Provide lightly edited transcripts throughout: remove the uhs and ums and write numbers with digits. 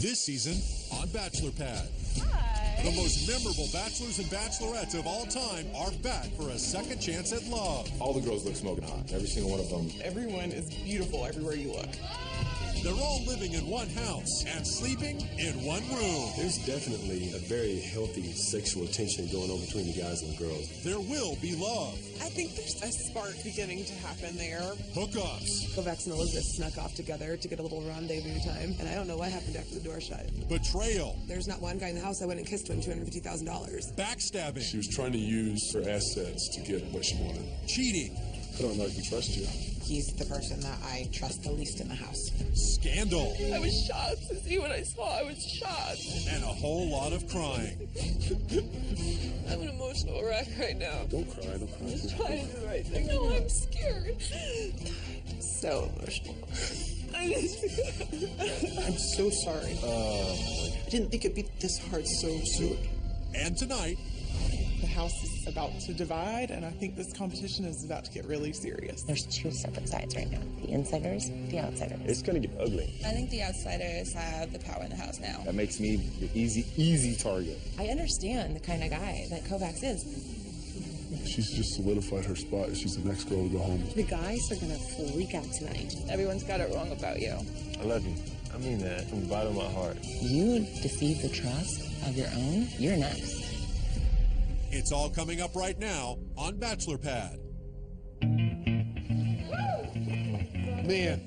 This season on Bachelor Pad. Hi. The most memorable bachelors and bachelorettes of all time are back for a second chance at love. All the girls look smoking hot. Every single one of them. Everyone is beautiful everywhere you look. They're all living in one house and sleeping in one room. There's definitely a very healthy sexual tension going on between the guys and the girls. There will be love. I think there's a spark beginning to happen there. Hookups. Kovacs and Elizabeth snuck off together to get a little rendezvous time, and I don't know what happened after the door shut. Betrayal. There's not one guy in the house I went and kissed to him $250,000. Backstabbing. She was trying to use her assets to get what she wanted. Cheating. I don't know if we trust you. He's the person that I trust the least in the house. Scandal. I was shocked to see what I saw. I was shocked. And a whole lot of crying. I'm an emotional wreck right now. Don't cry, don't cry. I'm just trying to do the right thing. No, I'm scared. So emotional. I'm so sorry. I didn't think it'd be this hard so soon. And tonight, The house is about to divide, and I think this competition is about to get really serious. There's two separate sides right now. The insiders, the outsiders. It's gonna get ugly. I think the outsiders have the power in the house now. That makes me the easy target. I understand the kind of guy that Kovacs is. She's just solidified her spot. She's the next girl to go home. The guys are gonna freak out tonight. Everyone's got it wrong about you. I love you. I mean that from the bottom of my heart. You deceive the trust of your own, you're next. it's all coming up right now on Bachelor Pad. Man,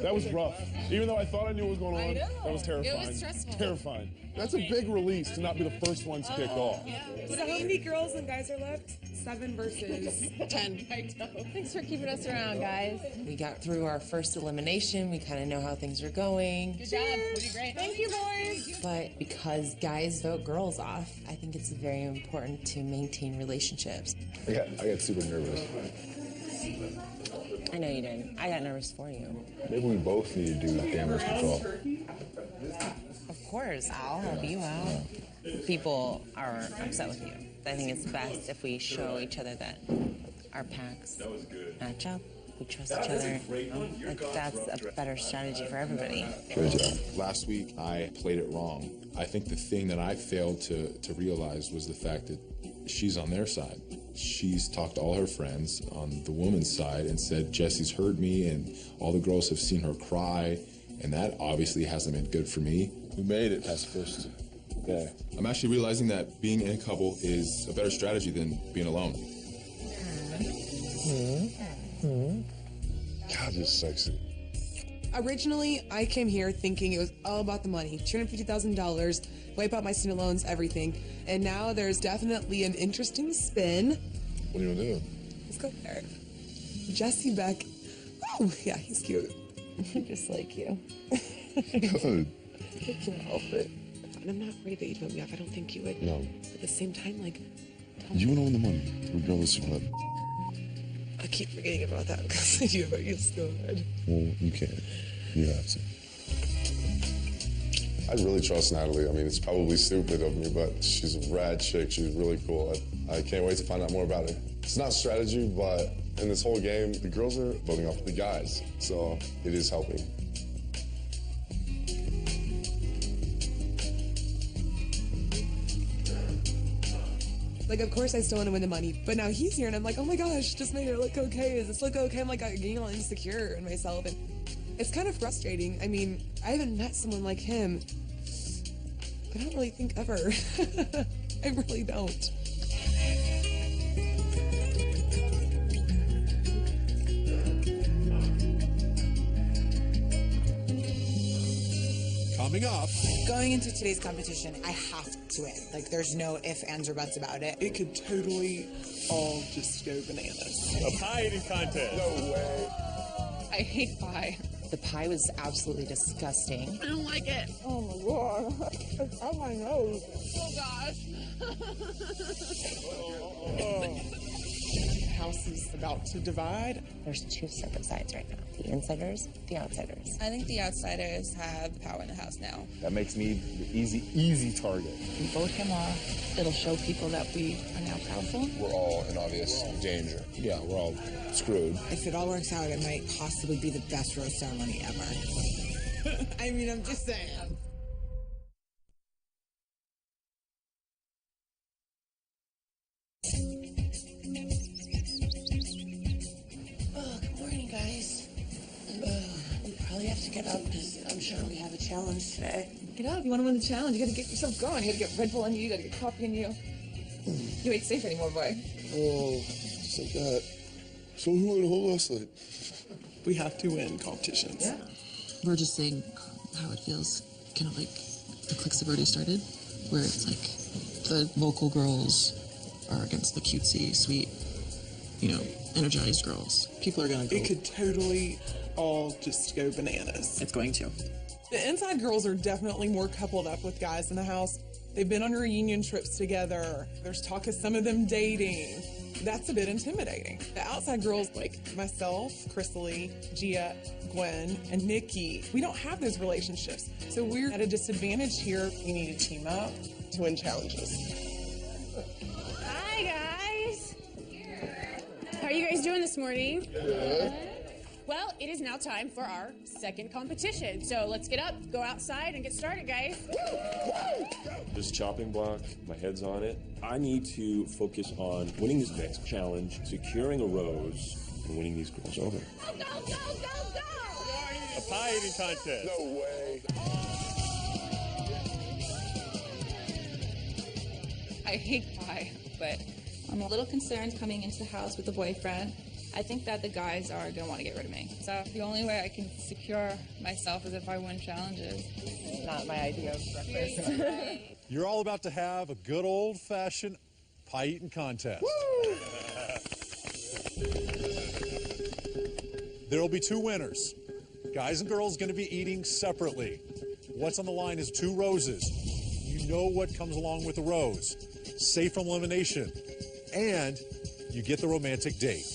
that was rough. Even though I thought I knew what was going on, that was terrifying. It was stressful. Terrifying. That's a big release to not be the first ones kicked off. So how many girls and guys are left? 7 versus 10. Thanks for keeping us around, guys. We got through our first elimination. We kind of know how things are going. Good job. You did great. Thank you, boys. But because guys vote girls off, I think it's very important to maintain relationships. I got super nervous. I know you did. I got nervous for you. Maybe we both need to do damage control. Of course, I'll help you out. People are upset with you. I think it's best if we show each other that our packs match up. We trust each other. That's a better strategy for everybody. Good job. Last week, I played it wrong. I think the thing that I failed to realize was the fact that she's on their side. She's talked to all her friends on the woman's side and said, Jesse's heard me, and all the girls have seen her cry, and that obviously hasn't been good for me. We made it past first day. I'm actually realizing that being in a couple is a better strategy than being alone. God, you're sexy. Originally, I came here thinking it was all about the money. $250,000, wipe out my student loans, everything. And now there's definitely an interesting spin. What are you gonna do? Let's go there. Jesse Beck. Oh, yeah, he's cute. Just like you. Good. Outfit. And I'm not worried that you'd vote me off. I don't think you would. No. At the same time, like, You would own the money, regardless of what. I keep forgetting about that because I do, but you just go ahead. Well, you can't. You have to. I really trust Natalie. I mean, it's probably stupid of me, but she's a rad chick. She's really cool. I can't wait to find out more about her. It's not strategy, but in this whole game, the girls are voting off the guys, so it is helping. Like, of course I still want to win the money, but now he's here and I'm like, oh my gosh, just made it look okay. Does this look okay? I'm like getting all insecure in myself, and it's kind of frustrating. I mean, I haven't met someone like him. I don't really think ever. I really don't. Coming up, Going into today's competition, I have to win. Like, there's no ifs, ands, or buts about it. It could totally all just go bananas. A pie eating contest. No way. I hate pie. The pie was absolutely disgusting. I don't like it. Oh my god. It's on my nose. Oh, gosh. The house is about to divide. There's two separate sides right now. The insiders, the outsiders. I think the outsiders have the power in the house now. That makes me the easy target. We vote him off. It'll show people that we are now powerful. We're all in obvious danger. Yeah, we're all screwed. If it all works out, it might possibly be the best rose ceremony ever. I mean, I'm just saying. get up because I'm sure we have a challenge today. Get up. You want to win the challenge. You got to get yourself going. You got to get Red Bull in you. You got to get coffee in you. You ain't safe anymore, boy. Oh, just like that. So who would hold us like? We have to win competitions. Yeah. We're just saying how it feels, kind of like the cliques have already started, where it's like the vocal girls are against the cutesy, sweet, energized girls. People are gonna go. It could totally all just go bananas. It's going to. The inside girls are definitely more coupled up with guys in the house. They've been on reunion trips together. There's talk of some of them dating. That's a bit intimidating. The outside girls, like myself, Chrysalie, Gia, Gwen, and Nikki, we don't have those relationships. So we're at a disadvantage here. We need to team up to win challenges. Hi, guys. How are you guys doing this morning? Good. Well, it is now time for our second competition. So let's get up, go outside, and get started, guys. This chopping block, my head's on it. I need to focus on winning this next challenge, securing a rose, and winning these girls over. Go, go, go, go, go! A pie eating contest. No way. I hate pie, but I'm a little concerned coming into the house with a boyfriend. I think that the guys are going to want to get rid of me. So the only way I can secure myself is if I win challenges. Not my idea of breakfast. You're all about to have a good old-fashioned pie-eating contest. There will be two winners. Guys and girls going to be eating separately. What's on the line is 2 roses. You know what comes along with a rose. Safe from elimination. And you get the romantic date.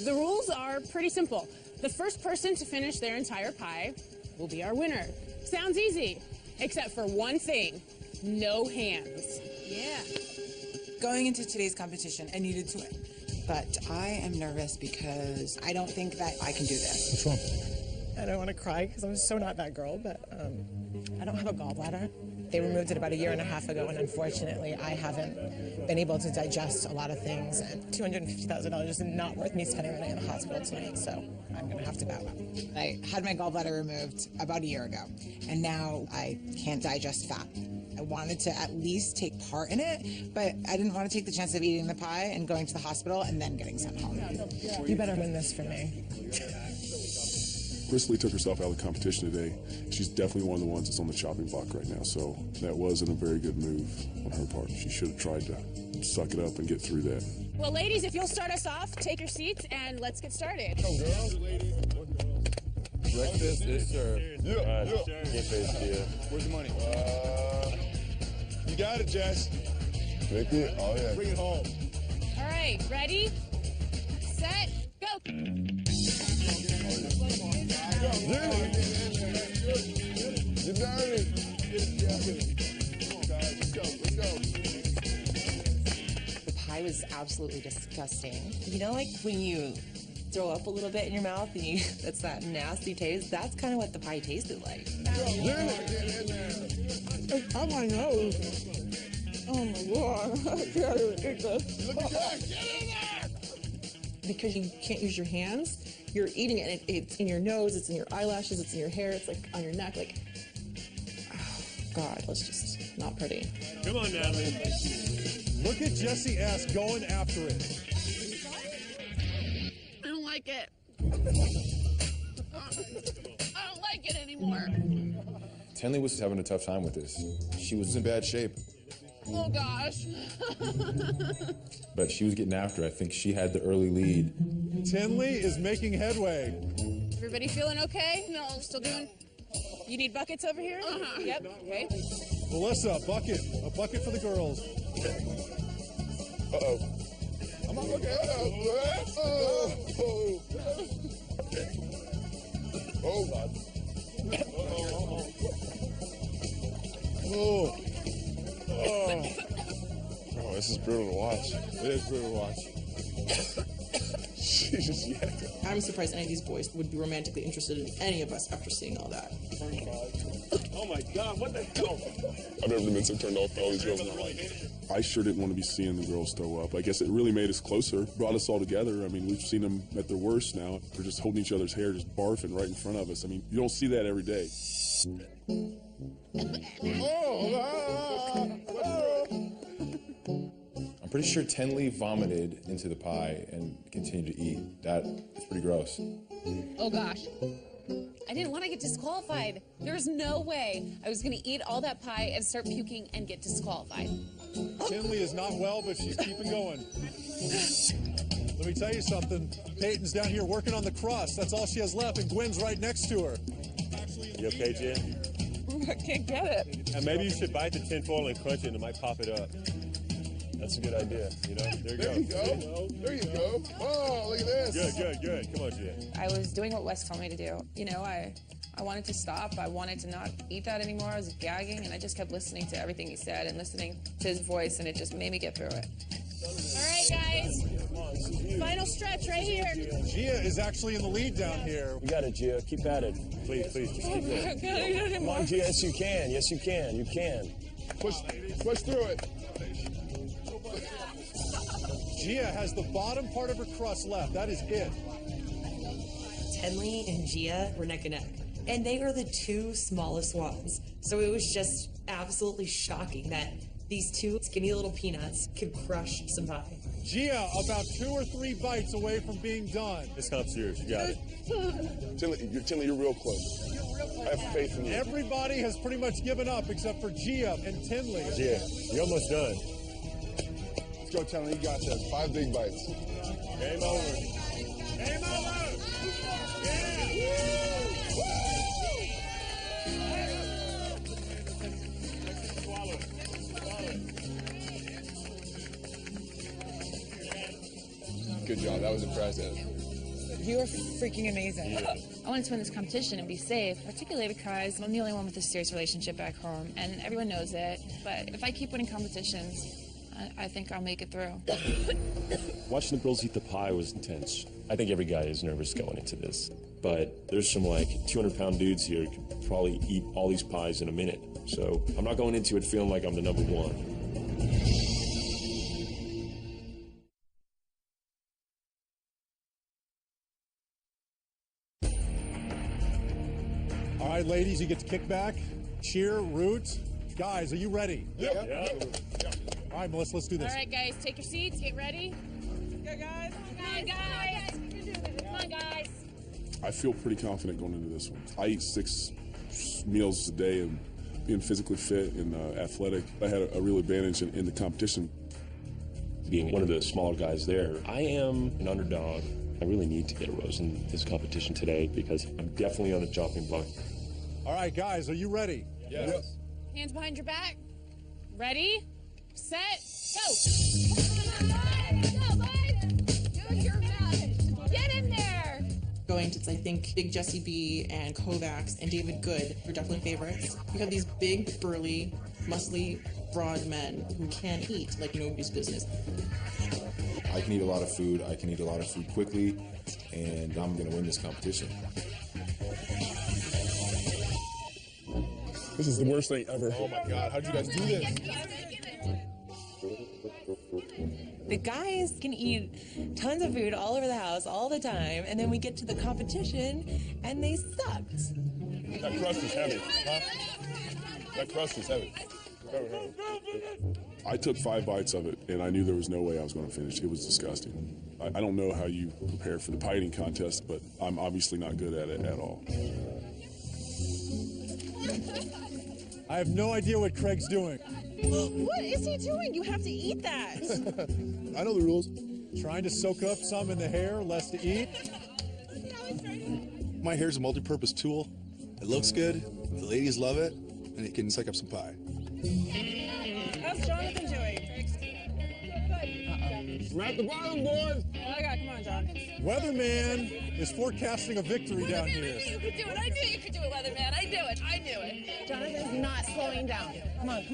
The rules are pretty simple. The first person to finish their entire pie will be our winner. Sounds easy, except for one thing. No hands. Yeah. Going into today's competition, I needed to win. But I am nervous because I don't think that I can do this. What's wrong? I don't want to cry because I'm so not that girl, but I don't have a gallbladder. They removed it about 1.5 years ago, and unfortunately, I haven't been able to digest a lot of things. And $250,000 is not worth me spending the night in the hospital tonight, so I'm going to have to bow out. I had my gallbladder removed about 1 year ago, and now I can't digest fat. I wanted to at least take part in it, but I didn't want to take the chance of eating the pie and going to the hospital and then getting sent home. You better win this for me. Chrysalie took herself out of the competition today. She's definitely one of the ones that's on the chopping block right now, so that wasn't a very good move on her part. She should have tried to suck it up and get through that. Well, ladies, if you'll start us off, take your seats, and let's get started. Go, girls. Breakfast is served. Yeah. Where's the money? You got it, Jess. Nikki, oh yeah. Bring it home. All right, ready, set, go. Get dirty. The pie was absolutely disgusting. You know, like when you throw up a little bit in your mouth and that's that nasty taste? That's kind of what the pie tasted like. It's on my nose. Oh my God. I can't even eat this. Because you can't use your hands, you're eating it, and it's in your nose, it's in your eyelashes, it's in your hair, it's like on your neck, like, oh God, that's just not pretty. Come on, Natalie. Look at Jesse S. going after it. I don't like it. I don't like it anymore. Tenley was having a tough time with this. She was in bad shape, Oh gosh. but she was getting after it. I think she had the early lead. Tenley is making headway. Everybody feeling okay? No, still doing? You need buckets over here? Uh-huh. Yep. Okay. Melissa, a bucket for the girls. Uh-oh. I'm not looking. Oh, God. Oh, this is brutal to watch. It is brutal to watch. Jesus, I'm surprised any of these boys would be romantically interested in any of us after seeing all that. Oh my God, what the hell? I've never been so turned off by all these girls in my life. I sure didn't want to be seeing the girls throw up. I guess it really made us closer, brought us all together. I mean, we've seen them at their worst now. They're just holding each other's hair, just barfing right in front of us. I mean, you don't see that every day. I'm pretty sure Tenley vomited into the pie and continued to eat. That is pretty gross. Oh gosh. I didn't want to get disqualified. There's no way I was going to eat all that pie and start puking and get disqualified. Tinley is not well, but she's keeping going. Let me tell you something. Peyton's down here working on the crust. That's all she has left, and Gwen's right next to her. You okay, Jen? I can't get it. And maybe you should bite the tinfoil and crunch it, and it might pop it up. That's a good idea, you know? There you go. There you go. Oh, look at this. Good. Come on, Jen. I was doing what Wes told me to do. You know, I wanted to stop. I wanted to not eat that anymore. I was gagging, and I just kept listening to everything he said and listening to his voice, and it just made me get through it. All right, guys. Final stretch right here. Gia is actually in the lead down here. You got it, Gia. Keep at it. Please, just keep going. Come on, Gia. Yes, you can. Yes, you can. You can. Push through it. Gia has the bottom part of her crust left. That is it. Tenley and Gia were neck and neck. And they are the two smallest ones. So it was just absolutely shocking that these two skinny little peanuts could crush some pie. Gia, about 2 or 3 bites away from being done. This comp's yours. You got it. Tinley, you're real close. I have faith in you. Everybody has pretty much given up except for Gia and Tinley. Gia, you're almost done. Let's go, Tinley. You got this. 5 big bites. Game over. Game over! Good job. That was impressive. You are freaking amazing. I wanted to win this competition and be safe, particularly because I'm the only one with a serious relationship back home, and everyone knows it. But if I keep winning competitions, I think I'll make it through. Watching the girls eat the pie was intense. I think every guy is nervous going into this. But there's some like 200-pound dudes here who could probably eat all these pies in a minute. So I'm not going into it feeling like I'm the number one. All right, ladies, you get to kick back, cheer, root. Guys, are you ready? Yep. All right, Melissa, let's do this. All right, guys, take your seats. Get ready. Go, guys. Come on, guys. Come on, guys. I feel pretty confident going into this one. I eat 6 meals a day, and being physically fit and athletic, I had a real advantage in the competition. Being one of the smaller guys there, I am an underdog. I really need to get a rose in this competition today because I'm definitely on the chopping block. All right, guys, are you ready? Yes. Hands behind your back. Ready, set, go. Get in there. Going to, I think, Big Jesse B and Kovacs and David Good are definitely favorites. You have these big, burly, muscly, broad men who can eat like nobody's business. I can eat a lot of food. I can eat a lot of food quickly, and I'm going to win this competition. This is the worst thing ever. Oh my God, how'd you guys do this? The guys can eat tons of food all over the house all the time, and then we get to the competition, and they sucked. That crust is heavy, huh? That crust is heavy. I took 5 bites of it, and I knew there was no way I was going to finish. It was disgusting. I don't know how you prepare for the pie eating contest, but I'm obviously not good at it at all. I have no idea what Craig's doing. What is he doing? You have to eat that. I know the rules. Trying to soak up some in the hair, less to eat. My hair is a multi-purpose tool. It looks good, the ladies love it, and it can suck up some pie. How's Jonathan doing? We're at the bottom, boys. Oh, my God, come on, John. Weatherman is forecasting a victory down here. You could do it. I knew you could do it, Weatherman. I knew it. Jonathan's not slowing down. Come on.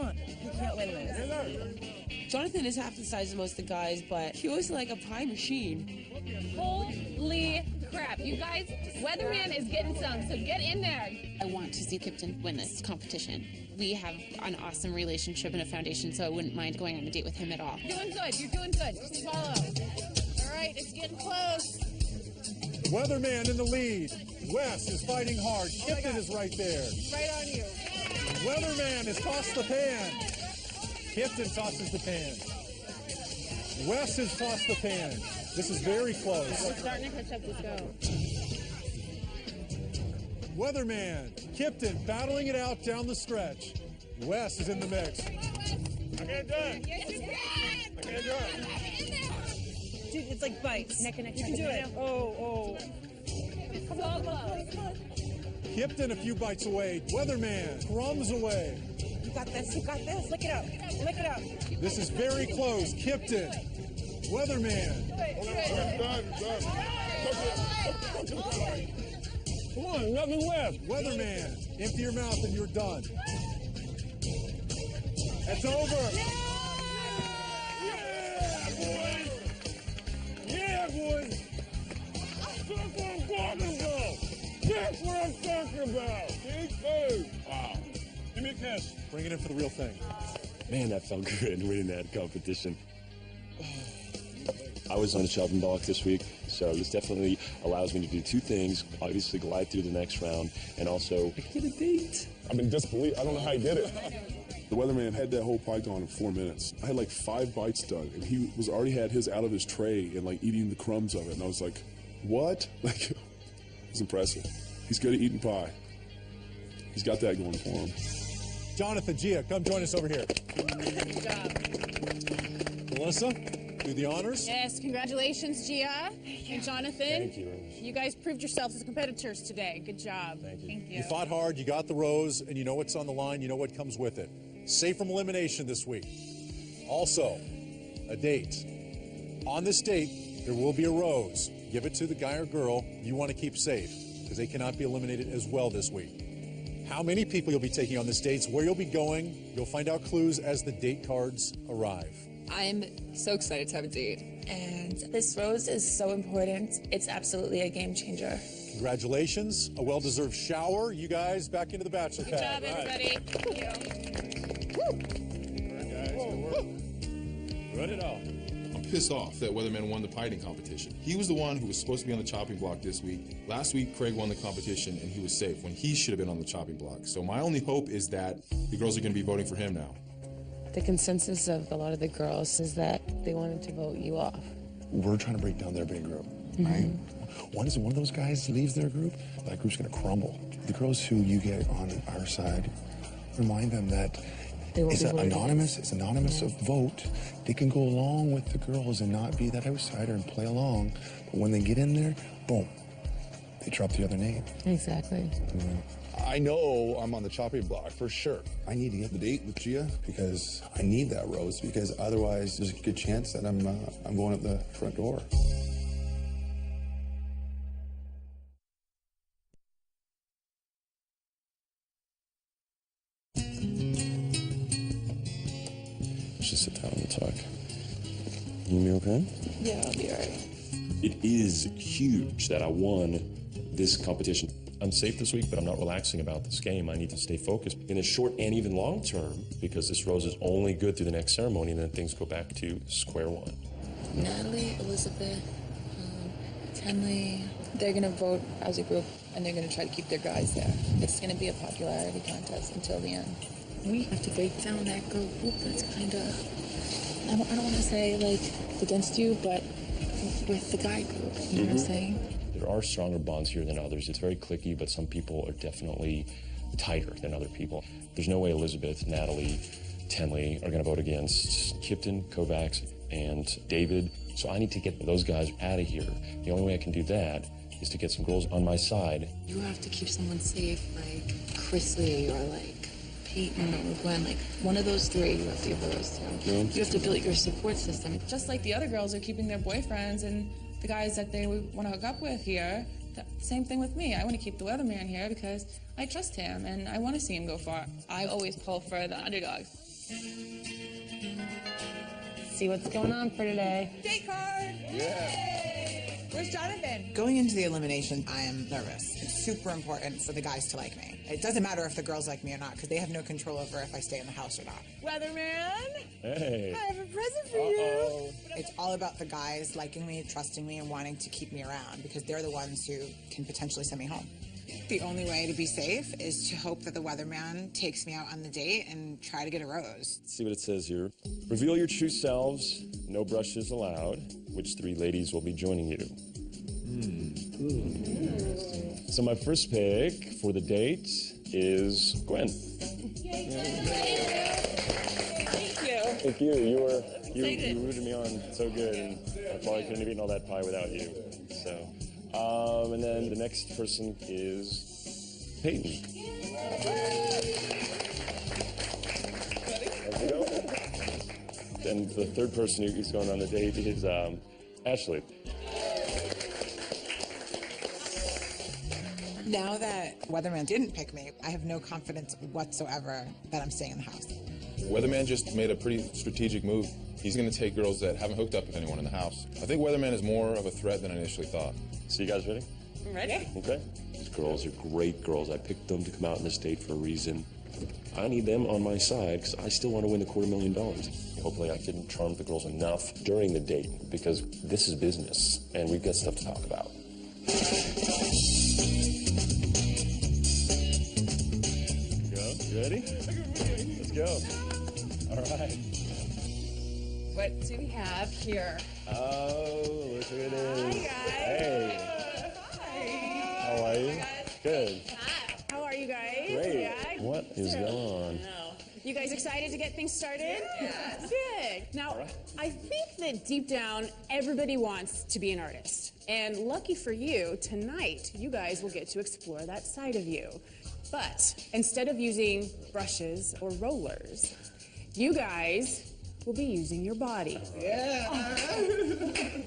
You can't win this. Jonathan is half the size of most of the guys, but he was like a pie machine. Holy crap. You guys, Weatherman is getting some, so get in there. I want to see Kipton win this competition. We have an awesome relationship and a foundation, so I wouldn't mind going on a date with him at all. You're doing good. You're doing good. Just follow. All right, it's getting close. Weatherman in the lead. Wes is fighting hard. Kipton is right there. Right on you. Weatherman has tossed the pan. Kipton tosses the pan. Wes has tossed the pan. This is very close. We're starting to catch up. Let's go. Weatherman, Kipton battling it out down the stretch. Wes is in the mix. I can't do it. Yes, you can. I can't do it. Dude, it's like bites. Neck and neck. You can do it. Oh. Come on. Kipton a few bites away. Weatherman crumbs away. You got this. You got this. Lick it up. Lick it up. This is very close. Kipton, Weatherman. Come on, nothing left. Weatherman, empty your mouth and you're done. It's over. Yeah, boys. That's what I'm talking about. That's what I'm talking about. Big food. Wow. Give me a kiss. Bring it in for the real thing. Man, that felt good winning that competition. I was on the chopping block this week, so this definitely allows me to do two things. Obviously, glide through the next round, and also get a date. I'm in disbelief. I don't know how he did it. The Weatherman had that whole pie gone in 4 minutes. I had like 5 bites done, and he was already had his out of his tray and like eating the crumbs of it. And I was like, what? Like, it was impressive. He's good at eating pie. He's got that going for him. Jonathan, Gia, come join us over here. Good job. Melissa, do the honors. Yes, congratulations, Gia and Jonathan. Thank you. You guys proved yourselves as competitors today. Good job. Thank you. Thank you. You fought hard, you got the rose, and you know what's on the line, you know what comes with it. Safe from elimination this week. Also, a date. On this date, there will be a rose. Give it to the guy or girl you want to keep safe, because they cannot be eliminated as well this week. How many people you'll be taking on this dates, where you'll be going, you'll find out clues as the date cards arrive. I'm so excited to have a date, and this rose is so important. It's absolutely a game changer. Congratulations, a well-deserved shower. You guys back into the Bachelor Good Pad. job, everybody. Thank you. All right, guys, good work. Run it off. I'm pissed off that Weatherman won the pieting competition. He was the one who was supposed to be on the chopping block this week. Last week, Craig won the competition and he was safe when he should have been on the chopping block. So my only hope is that the girls are going to be voting for him now. The consensus of a lot of the girls is that they wanted to vote you off. We're trying to break down their big group, right? Once one of those guys leaves their group, that group's going to crumble. The girls who you get on our side, remind them that it's anonymous. It's anonymous of vote. They can go along with the girls and not be that outsider and play along. But when they get in there, boom, they drop the other name. Exactly. I know I'm on the chopping block for sure. I need to get the date with Gia because I need that rose, because otherwise there's a good chance that I'm going up the front door. Let's just sit down and talk. You be okay? Yeah, I'll be all right. It is huge that I won this competition. I'm safe this week, but I'm not relaxing about this game. I need to stay focused in the short and even long term, because this rose is only good through the next ceremony, and then things go back to square one. Natalie, Elizabeth, Tenley, they're going to vote as a group, and they're going to try to keep their guys there. It's going to be a popularity contest until the end. We have to break down that girl group that's kind of, I don't want to say, like, against you, but with the guy group, you know what I'm saying? There are stronger bonds here than others. It's very cliquey, but some people are definitely tighter than other people. There's no way Elizabeth, Natalie, Tenley are going to vote against Kipton, Kovacs, and David. So I need to get those guys out of here. The only way I can do that is to get some girls on my side. You have to keep someone safe, like Chrisley or like Peyton or Gwen. Like one of those three you have to give a rose to. Yeah. You have to build your support system. Just like the other girls are keeping their boyfriends and the guys that they want to hook up with here, same thing with me. I want to keep the Weatherman here because I trust him and I want to see him go far. I always call for the underdogs. See what's going on for today. Date card! Yeah. Where's Jonathan? Going into the elimination, I am nervous. It's super important for the guys to like me. It doesn't matter if the girls like me or not, because they have no control over if I stay in the house or not. Weatherman? Hey. I have a present for you. It's all about the guys liking me, trusting me, and wanting to keep me around, because they're the ones who can potentially send me home. The only way to be safe is to hope that the weatherman takes me out on the date and try to get a rose. Let's see what it says here. Reveal your true selves. No brushes allowed. Which 3 ladies will be joining you? So my first pick for the date is Gwen. Thank you. Thank you. You rooted me on so good, and I probably couldn't have eaten all that pie without you. So, and then the next person is Peyton. There we go. And the third person who's going on the date is Ashley. Now that Weatherman didn't pick me, I have no confidence whatsoever that I'm staying in the house. Weatherman just made a pretty strategic move. He's going to take girls that haven't hooked up with anyone in the house. I think Weatherman is more of a threat than I initially thought. So you guys ready? I'm ready. Okay. These girls are great girls. I picked them to come out on this date for a reason. I need them on my side because I still want to win the $250,000. Hopefully I can charm the girls enough during the date, because this is business and we've got stuff to talk about. You ready? Let's go. All right. What do we have here? Oh, look who it is. Hi, guys. Hey. How are you? Good. How are you guys? Great. Yeah. What is going on? You guys excited to get things started? Yes. Good. Now, I think that deep down, everybody wants to be an artist. And lucky for you, tonight, you guys will get to explore that side of you. But instead of using brushes or rollers, you guys will be using your body. Yeah.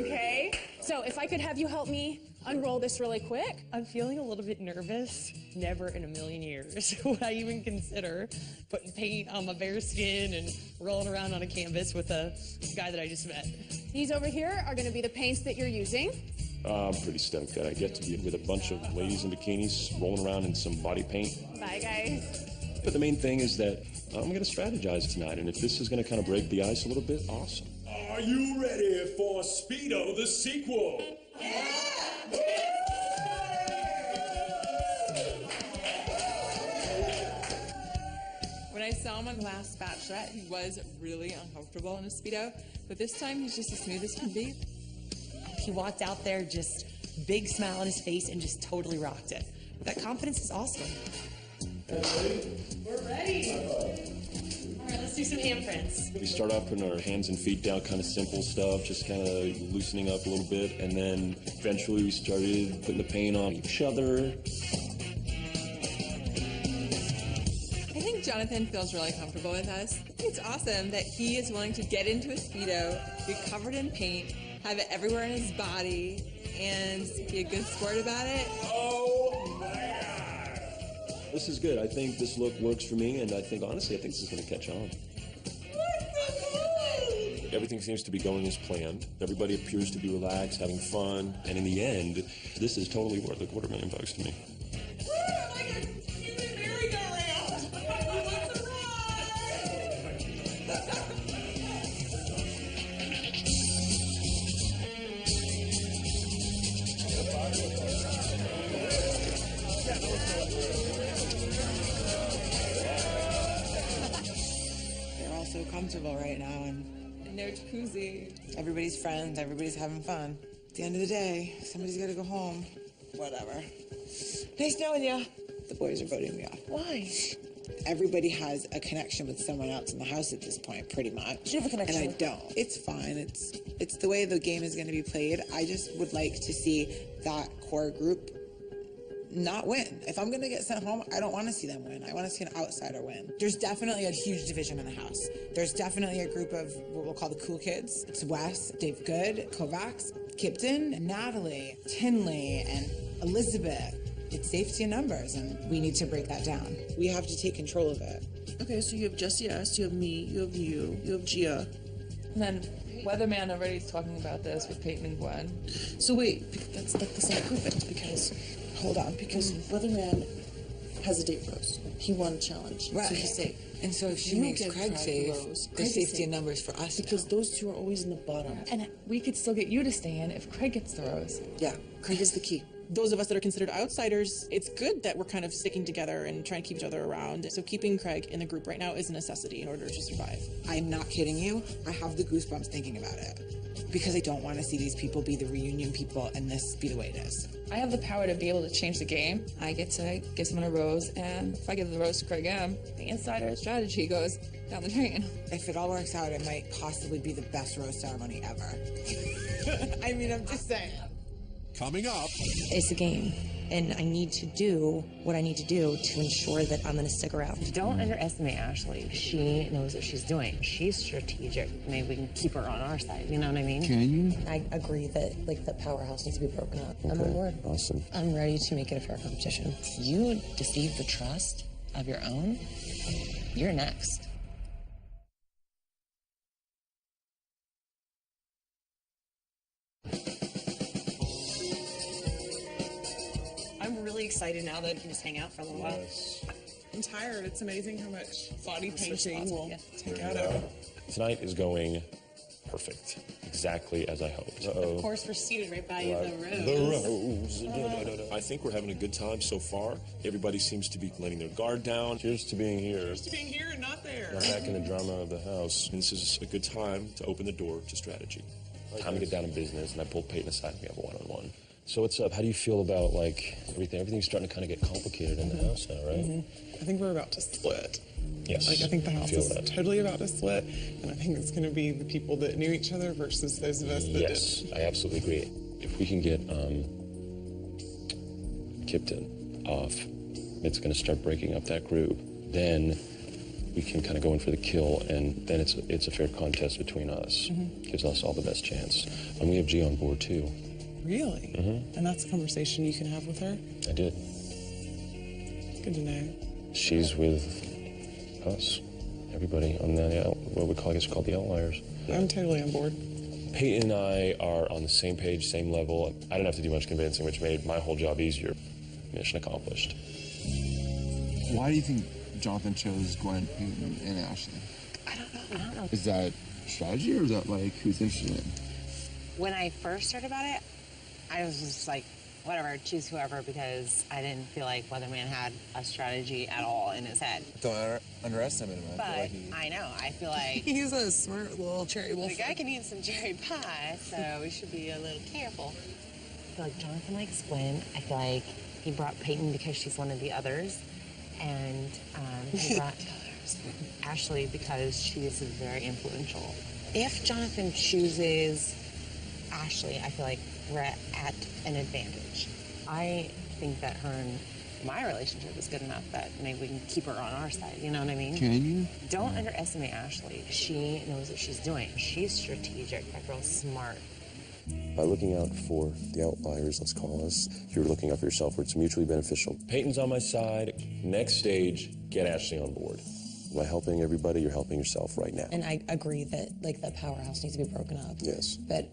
Okay? So if I could have you help me unroll this really quick. I'm feeling a little bit nervous. Never in a million years would I even consider putting paint on my bare skin and rolling around on a canvas with a guy that I just met. These over here are going to be the paints that you're using. I'm pretty stoked that I get to be with a bunch of ladies in bikinis rolling around in some body paint. Bye, guys. But the main thing is that I'm going to strategize tonight, and if this is going to kind of break the ice a little bit, awesome. Are you ready for Speedo the sequel? When I saw him on the last Bachelorette, he was really uncomfortable in a Speedo, but this time he's just as smooth as can be. He walked out there just big smile on his face and just totally rocked it. That confidence is awesome. We're ready. All right, let's do some handprints. We start off putting our hands and feet down, kind of simple stuff, just kind of loosening up a little bit, and then eventually we started putting the paint on each other. I think Jonathan feels really comfortable with us. I think it's awesome that he is willing to get into a Speedo, be covered in paint, have it everywhere in his body, and be a good sport about it. Oh my God! This is good. I think this look works for me, and honestly, I think this is going to catch on. Everything seems to be going as planned. Everybody appears to be relaxed, having fun, and in the end, this is totally worth like $250,000 to me. They're all so comfortable right now, and their jacuzzi. Everybody's friends, everybody's having fun. At the end of the day, somebody's got to go home. Whatever. Nice knowing you. The boys are voting me off. Why? Everybody has a connection with someone else in the house at this point, pretty much. You have a connection. And I don't. It's fine. It's the way the game is going to be played. I just would like to see that core group not win. If I'm going to get sent home, I don't want to see them win. I want to see an outsider win. There's definitely a huge division in the house. There's definitely a group of what we'll call the cool kids. It's Wes, Dave Good, Kovacs, Kipton, Natalie, Tinley, and Elizabeth. It's safety in numbers, and we need to break that down. We have to take control of it. Okay, so you have Jesse S, you have me, you have you have Gia. And then Weatherman already is talking about this with Peyton and Gwen. So wait, that's not perfect because, hold on, because Weatherman has a date rose. He won a challenge. Right. So he's safe. And so if she You makes get Craig safe, Rose. there's Craig is safety safe. in numbers for us. Because those two are always in the bottom. And we could still get you to stay in if Craig gets the rose. Yeah, Craig is the key. Those of us that are considered outsiders, it's good that we're kind of sticking together and trying to keep each other around. So keeping Craig in the group right now is a necessity in order to survive. I'm not kidding you. I have the goosebumps thinking about it. Because I don't want to see these people be the reunion people and this be the way it is. I have the power to be able to change the game. I get to give someone a rose, and if I give the rose to Craig M., the insider strategy goes down the drain. If it all works out, it might possibly be the best rose ceremony ever. I mean, I'm just saying. Coming up. It's a game, and I need to do what I need to do to ensure that I'm going to stick around. Don't underestimate Ashley. She knows what she's doing. She's strategic. Maybe we can keep her on our side. You know what I mean? Can you? I agree that the powerhouse needs to be broken up. I'm Okay, on board. awesome. I'm ready to make it a fair competition. You deceive the trust of your own, you're next. I'm really excited now that I can just hang out for a little while. I'm tired. It's amazing how much body painting will take out of it. Tonight is going perfect, exactly as I hoped. Of course, we're seated right by the rose. The rose. I think we're having a good time so far. Everybody seems to be letting their guard down. Cheers to being here. Just being here and not there. Not back in the drama of the house. And this is a good time to open the door to strategy. Time to get down to business, and I pulled Peyton aside and we have a one-on-one. So what's up? How do you feel about everything? Everything's starting to kind of get complicated in the house now, right? I think we're about to split. Yes. I think the house Feel is that. totally about to split, and I think it's going to be the people that knew each other versus those of us that Yes, I absolutely agree. If we can get Kipton off, it's going to start breaking up that group. Then we can kind of go in for the kill, and then it's a fair contest between us. Gives us all the best chance. And we have G on board too. didn't. Really? And that's a conversation you can have with her? I did. Good to know. She's with us, everybody on what we call, I guess, called the outliers. I'm totally on board. Peyton and I are on the same page, same level. I didn't have to do much convincing, which made my whole job easier. Mission accomplished. Why do you think Jonathan chose Gwen, Peyton, and Ashley? I don't know. Is that strategy, or is that who's interested in? When I first heard about it, I was just like, whatever, choose whoever, because I didn't feel like Weatherman had a strategy at all in his head. Don't underestimate him. But I know, I feel like He's a smart little cherry wolf. the guy can eat some cherry pie, so we should be a little careful. I feel like Jonathan likes Gwen. I feel like he brought Peyton because she's one of the others. And he brought Ashley because she is very influential. If Jonathan chooses Ashley, I feel like we're at an advantage. I think that her and my relationship is good enough that maybe we can keep her on our side, you know what I mean? Can you? Don't underestimate Ashley. She knows what she's doing. She's strategic. That girl's smart. By looking out for the outliers, let's call us, you're looking out for yourself where it's mutually beneficial. Peyton's on my side. Next stage, get Ashley on board. By helping everybody, you're helping yourself right now. And I agree that the powerhouse needs to be broken up. Yes. But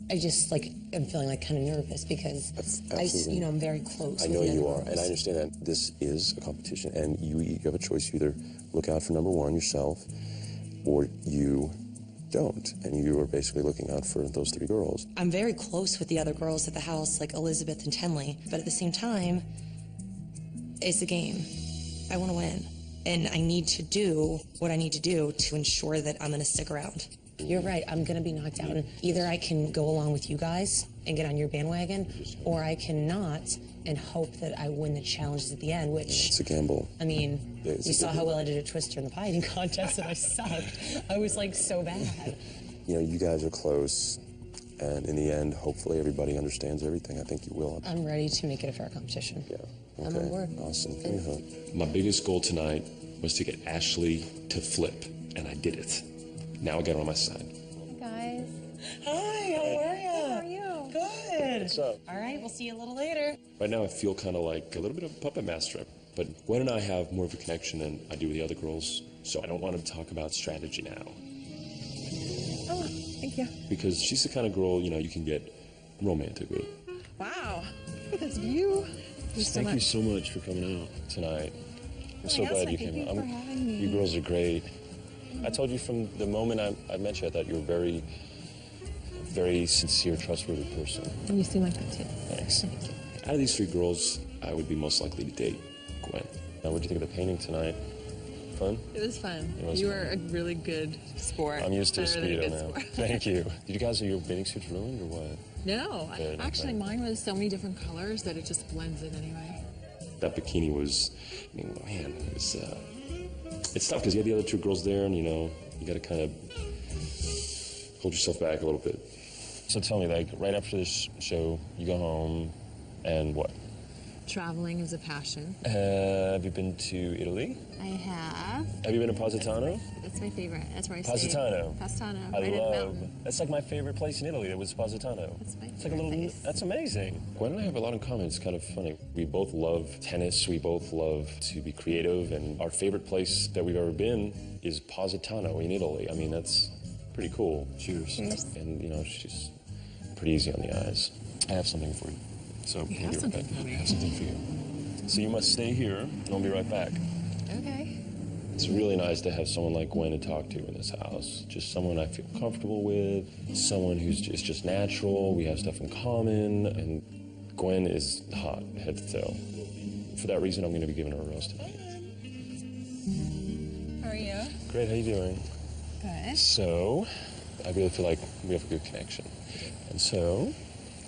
I just I'm feeling kind of nervous because Absolutely. I'm very close. I with know the you other are, and girls. I understand that this is a competition, and you have a choice. You either look out for number one yourself, or you don't, and you are basically looking out for those three girls. I'm very close with the other girls at the house, like Elizabeth and Tenley, but at the same time, it's a game. I want to win, and I need to do what I need to do to ensure that I'm going to stick around. You're right, I'm going to be knocked out. Either I can go along with you guys and get on your bandwagon, or I cannot and hope that I win the challenges at the end, which... It's a gamble. I mean, It's you a saw gamble. how well I did a twister in the pie eating contest, and I sucked. I was, so bad. You know, you guys are close, and in the end, hopefully everybody understands everything. I think you will. I'm ready to make it a fair competition. Yeah. I'm Okay. on board. Awesome. Give me a hug. My biggest goal tonight was to get Ashley to flip, and I did it. Now I got her on my side. Guys. Hi, how are you? How are you? Good. What's up? All right, we'll see you a little later. Right now I feel kind of like a little bit of a puppet master, but Gwen and I have more of a connection than I do with the other girls, so I don't want to talk about strategy now. Oh, thank you. Because she's the kind of girl, you know, you can get romantic with. Wow. Look at this view. Thank you so much for coming out tonight. I'm so glad you came out. Thank you for having me. You girls are great. I told you from the moment I met you, I thought you were a very, very sincere, trustworthy person. And you seem like that too. Thanks. Out of these three girls, I would be most likely to date Gwen. Now, what'd you think of the painting tonight? Fun? It was fun. It was You fun. were a really good sport. I'm used to a Better than a Speedo good now. sport. Thank you. Did you guys have your bathing suits ruined or what? No, Good, actually, okay. mine was so many different colors that it just blends in anyway. That bikini was, I mean, man, it's tough because you had the other two girls there, and you know, you got to kind of hold yourself back a little bit. So tell me, like, right after this show, you go home, and what? Traveling is a passion. Have you been to Italy? I have. Have you been to Positano? That's my favorite. That's where I Positano. stay. Positano. I right in the love. mountain. That's like my favorite place in Italy. It was Positano. That's my It's like a little. That's amazing. Gwen and I have a lot in common. It's kind of funny. We both love tennis. We both love to be creative, and our favorite place that we've ever been is Positano in Italy. I mean, that's pretty cool. Cheers. Cheers. And you know, she's pretty easy on the eyes. I have something for you. So You have be right something back. for me. I have something for you. So you must stay here, and I'll be right back. Okay. It's really nice to have someone like Gwen to talk to in this house. Just someone I feel comfortable with, someone who's just natural. We have stuff in common, and Gwen is hot, head to toe. For that reason, I'm going to be giving her a rose tonight. How are you? Great, how you doing? Good. So, I really feel like we have a good connection. And so,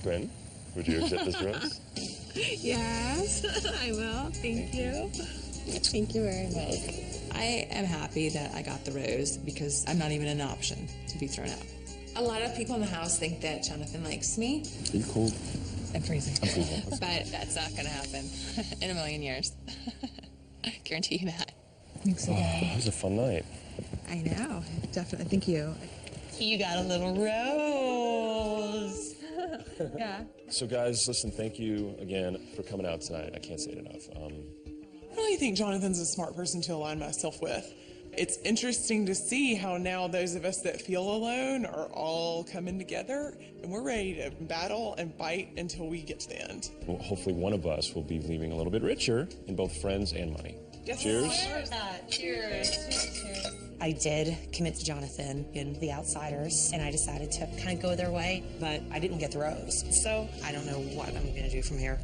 Gwen, would you accept this rose? Yes, I will. Thank you. Thank you very much. I am happy that I got the rose because I'm not even an option to be thrown out. A lot of people in the house think that Jonathan likes me. Are you cold? I'm freezing. I'm freezing. But that's not going to happen in a million years. Guarantee you that. Thanks again. It was a fun night. I know. Definitely. Thank you. You got a little rose. Yeah. So guys, listen, thank you again for coming out tonight. I can't say it enough. I really think Jonathan's a smart person to align myself with. It's interesting to see how now those of us that feel alone are all coming together, and we're ready to battle and fight until we get to the end. Well, hopefully one of us will be leaving a little bit richer in both friends and money. Yes. Cheers. Cheers. I did commit to Jonathan and the outsiders, and I decided to kind of go their way, but I didn't get the rose. So I don't know what I'm going to do from here.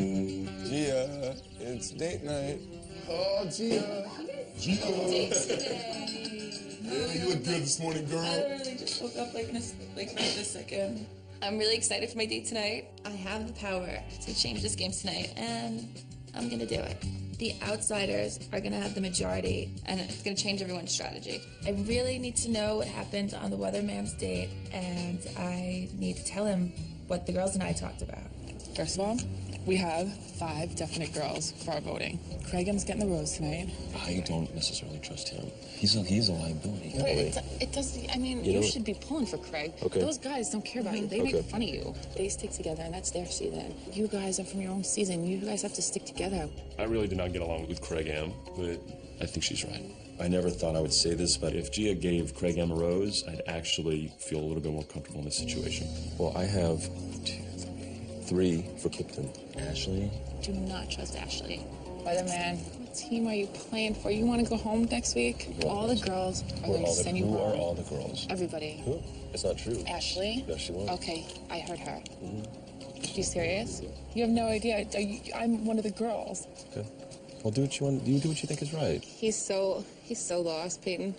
Gia, it's date night. Oh, Gia. Yeah, you look good this morning, girl. I literally just woke up like right this second. I'm really excited for my date tonight. I have the power to change this game tonight, and I'm gonna do it. The outsiders are gonna have the majority, and it's gonna change everyone's strategy. I really need to know what happened on the weatherman's date, and I need to tell him what the girls and I talked about. First of all, we have 5 definite girls for our voting. Craig M's getting the rose tonight. I don't necessarily trust him. He's a liability. But it doesn't, I mean, You know you what? should be pulling for Craig. Okay. Those guys don't care about you. They Okay. make fun of you. They stick together, and that's their season. You guys are from your own season. You guys have to stick together. I really did not get along with Craig M, but I think she's right. I never thought I would say this, but if Gia gave Craig M a rose, I'd actually feel a little bit more comfortable in this situation. Well, I have 3 for Clifton. Ashley? Do not trust Ashley. Weatherman, what team are you playing for? You want to go home next week? All the girls are going to send you Who are home. all the girls? Everybody. Who? It's not true. Ashley? No, she won't. Okay, I heard her. You serious? You have no idea. I'm one of the girls. Okay. Well, do what you want. You do what you think is right. He's so lost, Peyton.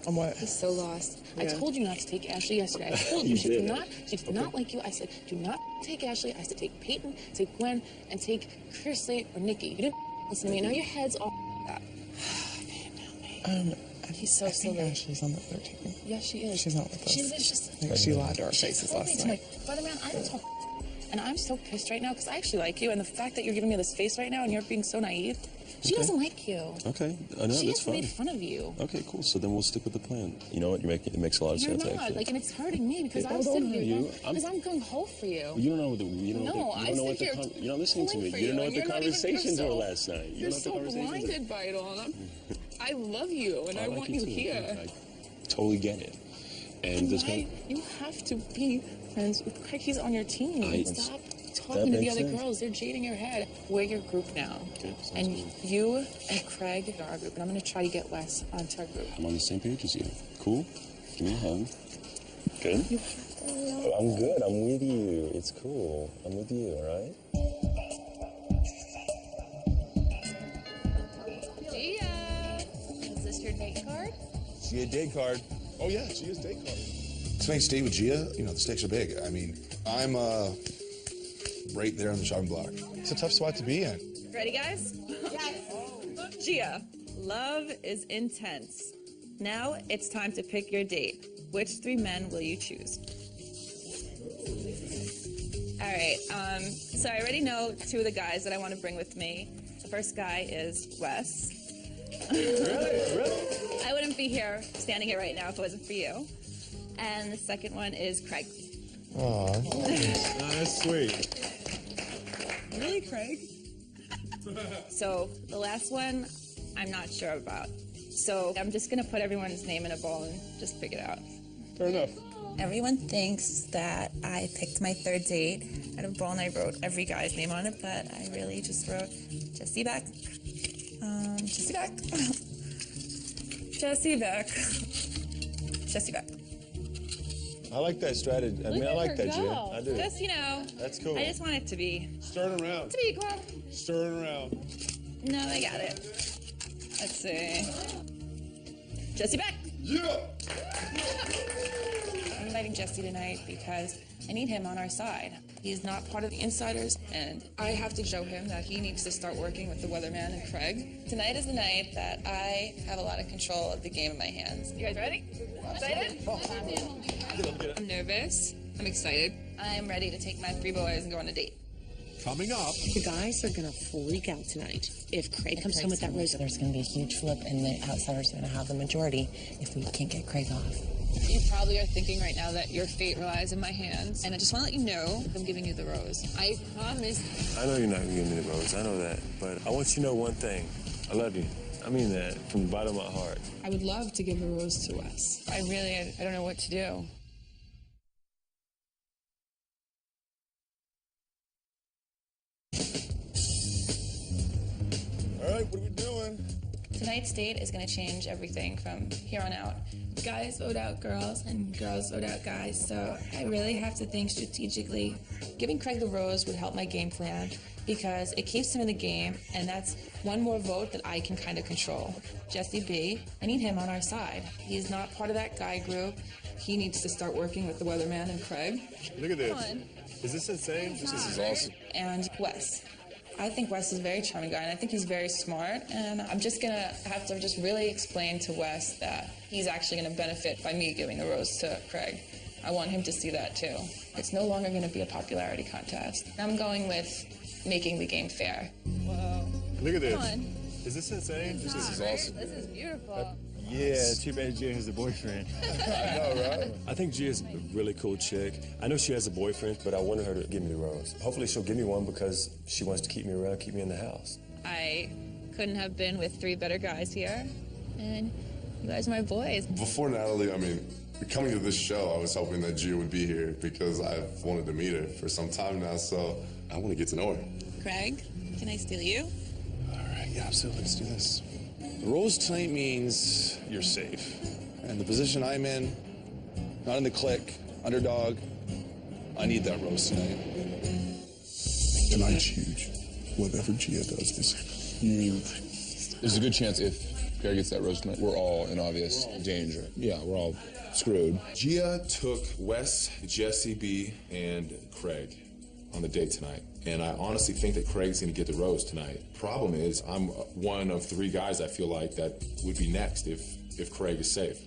On what? He's so lost. I Yeah. told you not to take Ashley yesterday. I told you You she did. did not like you. I said, do not take Ashley. I said, take Peyton, take Gwen, and take Kirsley or Nikki. You didn't listen to me. Now your head's all up. He's so I think silly. Ashley's on the 13th. Yes, she is. She's not with us. She was just. I think she lied to our She faces told me last tonight, night. Weatherman, I'm so and I'm so pissed right now because I actually like you, and the fact that you're giving me this face right now and you're being so naive, She doesn't like you. Okay, I know, She that's just fine. made fun of you. Okay, cool. So then we'll stick with the plan. You know what? It makes a lot of You're sense, not, actually. like, and it's hurting me because It I'm don't sitting hurt here you. because I'm going whole for you. You don't know what here you're not listening to me. pulling for You don't know you, what the and you're not even- conversations you're were so- last night. You You're don't know so what the conversations were. blinded by it all. I love you, and I like want you too. here. I totally get it. And there's Why? You have to be friends with Craig. He's on your team. Stop talking to the makes other sense. girls. They're jading your head. We're your group now. Okay, sounds And good. you and Craig are our group, and I'm going to try to get Wes onto our group. I'm on the same page as you. Cool? Give me a hug. Good? I'm good. I'm with you. It's cool. I'm with you, all right? Gia, is this your date card? Gia date card. Oh, yeah, Gia's date card. Tonight's date with Gia, you know, the stakes are big. I mean, I'm right there on the chopping block. It's a tough spot to be in. Ready, guys? Gia, love is intense. Now it's time to pick your date. Which 3 men will you choose? All right, so I already know 2 of the guys that I want to bring with me. The first guy is Wes. Really? I wouldn't be here, standing here right now if it wasn't for you. And the second one is Craig. Aw, that's sweet. Really, Craig? So the last one, I'm not sure about. So I'm just gonna put everyone's name in a bowl and just pick it out. Fair enough. Everyone thinks that I picked my 3rd date out of a bowl and I wrote every guy's name on it, but I really just wrote Jesse Beck. Jesse Beck. Jesse Beck. Jesse Beck. I like that strategy. I mean, I like that, Gia. I do. Just, you know. That's cool. I just want it to be. Stirring around. To be equal. Stirring around. No, I got it. Let's see. Jesse Beck. Yeah. I'm inviting Jesse tonight because I need him on our side. He's not part of the insiders, and I have to show him that he needs to start working with the weatherman and Craig. Tonight is the night that I have a lot of control of the game in my hands. You guys ready? Excited? I'm nervous. I'm excited. I'm ready to take my 3 boys and go on a date. Coming up. The guys are gonna freak out tonight if Craig comes home with that rose. There's going to be a huge flip, and the outsiders are going to have the majority if we can't get Craig off. You probably are thinking right now that your fate relies in my hands, and I just want to let you know I'm giving you the rose. I promise. I know you're not going to give me the rose. I know that. But I want you to know one thing. I love you. I mean that from the bottom of my heart. I would love to give the rose to Wes. I don't know what to do. All right, what are we doing? Tonight's date is going to change everything from here on out. Guys vote out girls, and girls vote out guys, so I really have to think strategically. Giving Craig the rose would help my game plan because it keeps him in the game, and that's one more vote that I can kind of control. Jesse B, I need him on our side. He's not part of that guy group. He needs to start working with the weatherman and Craig. Look at this. Come on. Is this insane? This is awesome. And Wes. I think Wes is a very charming guy, and I think he's very smart, and I'm just gonna have to just really explain to Wes that he's actually gonna benefit by me giving the rose to Craig. I want him to see that too. It's no longer gonna be a popularity contest. I'm going with making the game fair. Whoa. Look at this. Come on. Is this insane? This is awesome. This is beautiful. Yeah, too bad Gia has a boyfriend. I know, right? I think Gia's a really cool chick. I know she has a boyfriend, but I wanted her to give me the rose. Hopefully she'll give me one because she wants to keep me around, keep me in the house. I couldn't have been with 3 better guys here, and you guys are my boys. Before Natalie, coming to this show, I was hoping that Gia would be here because I've wanted to meet her for some time now, so I want to get to know her. Craig, can I steal you? All right, yeah, absolutely. Let's do this. The rose tonight means you're safe. And the position I'm in, not in the clique, underdog, I need that rose tonight. Tonight's huge. Whatever Gia does is huge. There's a good chance if Craig gets that rose tonight, we're all in obvious danger. Yeah, we're all screwed. Gia took Wes, Jesse B, and Craig on the date tonight. And I honestly think that Craig's going to get the rose tonight. Problem is, I'm one of 3 guys I feel like that would be next if Craig is safe.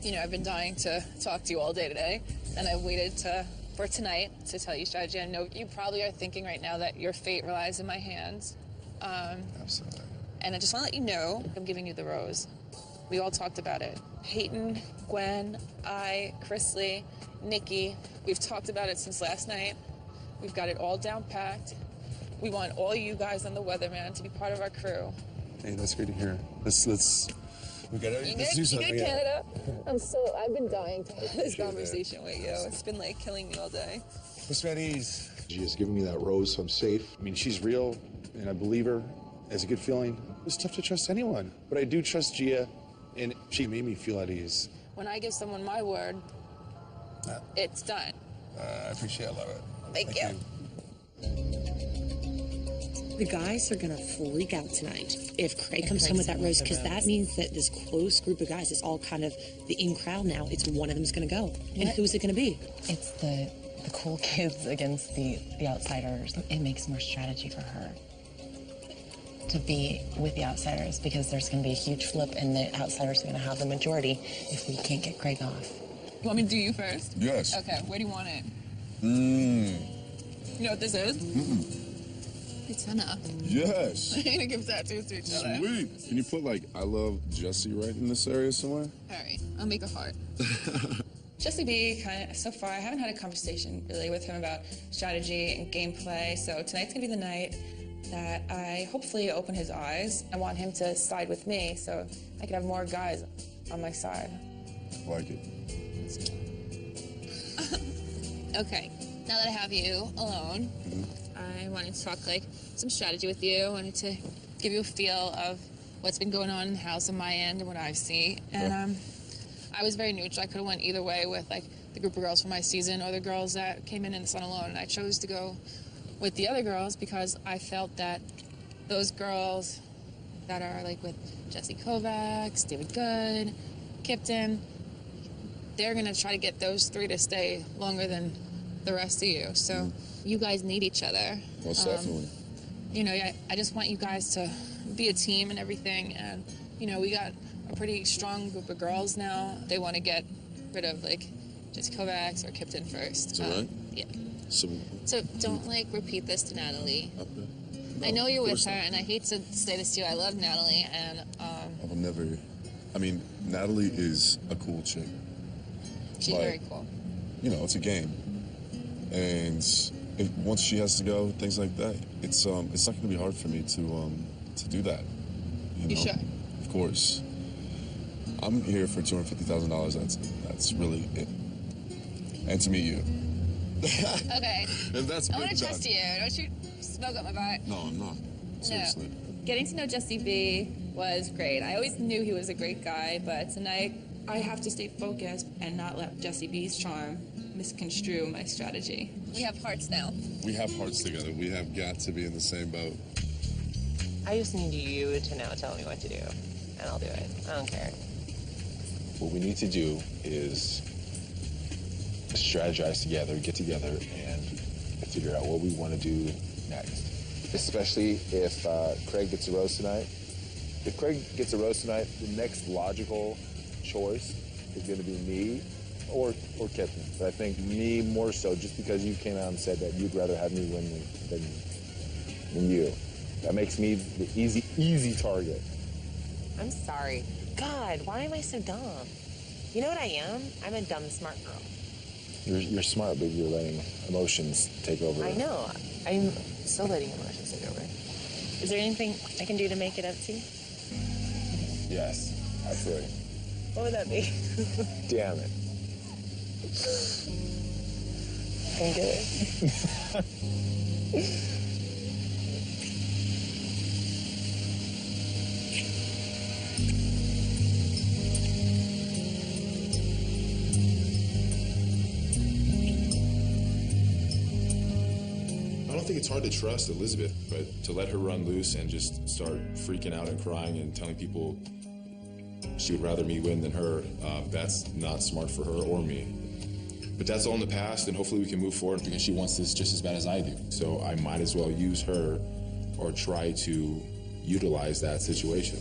You know, I've been dying to talk to you all day today, and I waited for tonight to tell you strategy. I know you probably are thinking right now that your fate relies in my hands. Absolutely. And I just want to let you know, I'm giving you the rose. We all talked about it. Peyton, Gwen, I, Chrisley, Nikki. We've talked about it since last night. We've got it all down packed. We want all you guys on the Weatherman to be part of our crew. Hey, that's great to hear. Let's we gotta You let's do good, something. Canada? I've been dying to have this conversation with you. It's been like killing me all day. What's at ease? She has given me that rose, so I'm safe. I mean, she's real, and I believe her. It's a good feeling. It's tough to trust anyone, but I do trust Gia, and she made me feel at ease. When I give someone my word, it's done. I appreciate it. I love it. Thank you. The guys are gonna freak out tonight if Craig comes home with that rose, because that means that this close group of guys is all kind of the in crowd now. It's one of them's gonna go. And who's it gonna be? It's the cool kids against the outsiders. It makes more strategy for her to be with the outsiders, because there's going to be a huge flip and the outsiders are going to have the majority if we can't get Craig off. You want me to do you first? Yes. Okay, where do you want it? You know what this is? It's henna. Yes. We're gonna give tattoos to each other. Sweet. Can you put like I love Jesse right in this area somewhere? All right, I'll make a heart. Jesse B, so far, I haven't had a conversation really with him about strategy and gameplay, so tonight's gonna be the night that I hopefully open his eyes. I want him to side with me so I can have more guys on my side. Like it. Okay, now that I have you alone, I wanted to talk like some strategy with you. I wanted to give you a feel of what's been going on in the house on my end and what I see. And I was very neutral. I could have went either way with like the group of girls from my season or the girls that came in the Sun alone. And I chose to go with the other girls because I felt that those girls that are like with Jesse Kovacs, David Good, Kipton, they're gonna try to get those three to stay longer than the rest of you. So you guys need each other. Most definitely. You know, I just want you guys to be a team and everything. And, you know, we got a pretty strong group of girls now. They want to get rid of, like, Jesse Kovacs or Kipton first. Is that right? Yeah. So don't, like, repeat this to Natalie. Okay. I know you're of with course her, not. and I hate to say this to you. I love Natalie, and I will never. I mean, Natalie is a cool chick. she's But, very cool. You know, it's a game, and once she has to go, things like that, it's not going to be hard for me to do that. You know? sure? Of course. I'm here for $250,000. That's really it, and to meet you. Okay. And that's I want big to trust time. you. Don't you smoke up my butt. No, I'm not. Seriously. No. Getting to know Jesse B was great. I always knew he was a great guy, but tonight I have to stay focused and not let Jesse B's charm misconstrue my strategy. We have hearts now. We have hearts together. We have got to be in the same boat. I just need you to now tell me what to do, and I'll do it. I don't care. What we need to do is strategize together, get together, and figure out what we want to do next. Especially if Craig gets a rose tonight. If Craig gets a rose tonight, the next logical choice is going to be me or Kipton. But I think me more so, just because you came out and said that you'd rather have me win than you. That makes me the easy target. I'm sorry. God, why am I so dumb? You know what I am? I'm a dumb, smart girl. You're smart, but you're letting emotions take over. I know. I'm still letting emotions take over. Is there anything I can do to make it up to you? Yes, actually. What would that be? Damn it. Can I get it? I don't think it's hard to trust Elizabeth, but to let her run loose and just start freaking out and crying and telling people she would rather me win than her, that's not smart for her or me. But that's all in the past, and hopefully we can move forward because she wants this just as bad as I do. So I might as well use her or try to utilize that situation.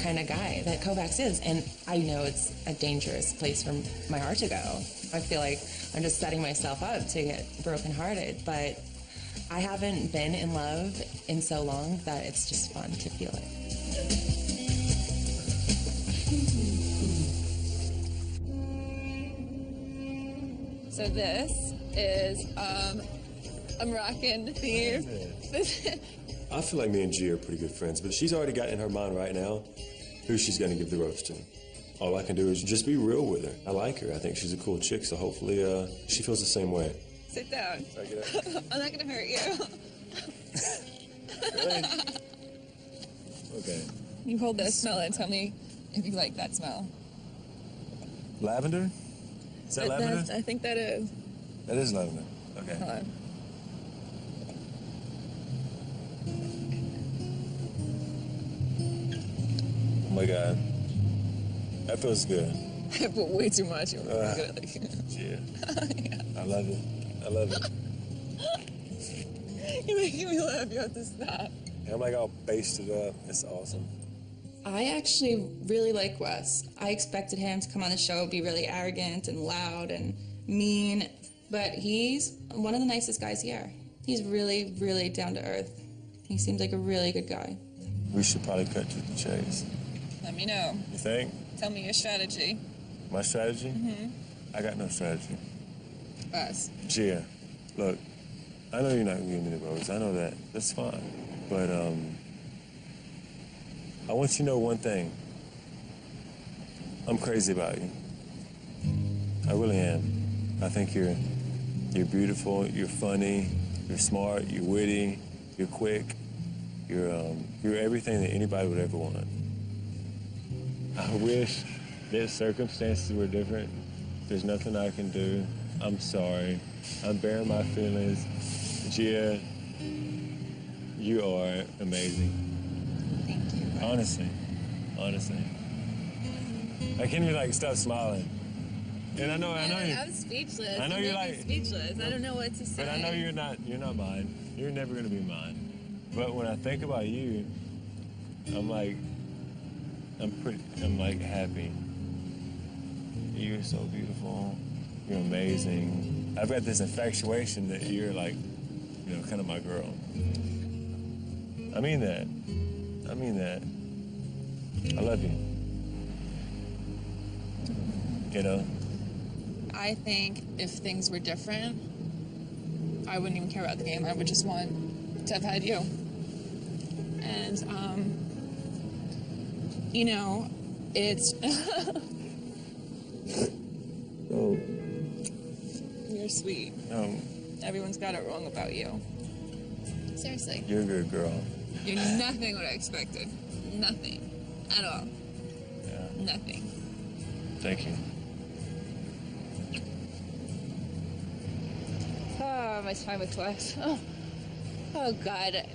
kind of guy that Kovacs is. And I know it's a dangerous place for my heart to go. I feel like I'm just setting myself up to get brokenhearted, but I haven't been in love in so long that it's just fun to feel it. So this is, I'm rocking these. I feel like me and Gia are pretty good friends, but she's already got in her mind right now who she's going to give the rose to. All I can do is just be real with her. I like her. I think she's a cool chick, so hopefully she feels the same way. Sit down. Sorry, get up. I'm not going to hurt you. Really? Okay. You hold this, smell it, tell me if you like that smell. Lavender? Is that lavender? I think that is. That is lavender. Okay. Hold on. Oh my God. That feels good. I put way too much. Yeah. I love it. I love it. You're making me laugh. You have to stop. And I'm like all basted up. It's awesome. I actually really like Wes. I expected him to come on the show, be really arrogant and loud and mean, but he's one of the nicest guys here. He's really, really down to earth. He seems like a really good guy. We should probably cut to the chase. Let me know. You think? Tell me your strategy. My strategy? Mm-hmm. I got no strategy. Wes. Gia, look, I know you're not gonna give me the rose. I know that. That's fine. But I want you to know one thing. I'm crazy about you. I really am. I think you're beautiful, you're funny, you're smart, you're witty, you're quick, you're everything that anybody would ever want. I wish that circumstances were different. There's nothing I can do. I'm sorry. I'm bearing my feelings. Gia, you are amazing. Thank you. Honestly. I can't even stop smiling. And I know you. I'm speechless. I know you you're make me speechless. I don't know what to say. But I know you're not mine. You're never gonna be mine. But when I think about you, I'm happy. You're so beautiful. You're amazing. I've got this infatuation that you're kind of my girl. I mean that. I love you. You know? I think if things were different, I wouldn't even care about the game. I would just want to have had you. And, it's... Oh. You're sweet. Everyone's got it wrong about you. Seriously. You're a good girl. You're nothing what I expected. Nothing. At all. Yeah. Nothing. Thank you. Oh, my time with Wes. Oh, God.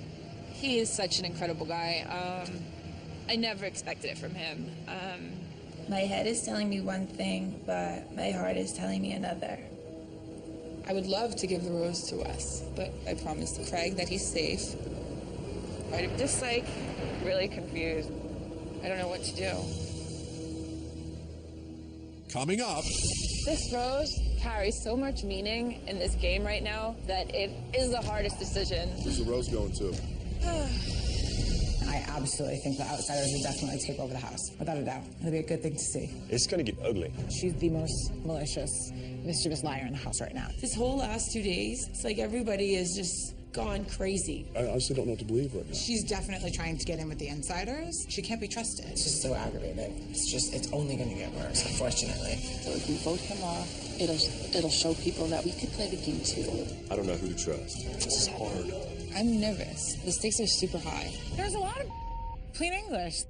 He is such an incredible guy. I never expected it from him. My head is telling me one thing, but my heart is telling me another. I would love to give the rose to Wes, but I promised Craig that he's safe. I'm just, really confused. I don't know what to do. Coming up. This rose carries so much meaning in this game right now that it is the hardest decision. Who's the rose going to? I absolutely think the outsiders will definitely take over the house, without a doubt. It'll be a good thing to see. It's gonna get ugly. She's the most malicious, mischievous liar in the house right now. This whole last 2 days, it's like everybody is just gone crazy. I honestly don't know what to believe right now. She's definitely trying to get in with the insiders. She can't be trusted. It's just so aggravating. It's only going to get worse, unfortunately. So if we vote him off, it'll show people that we could play the game too. I don't know who to trust. This is hard. I'm nervous. The stakes are super high. There's a lot of plain English.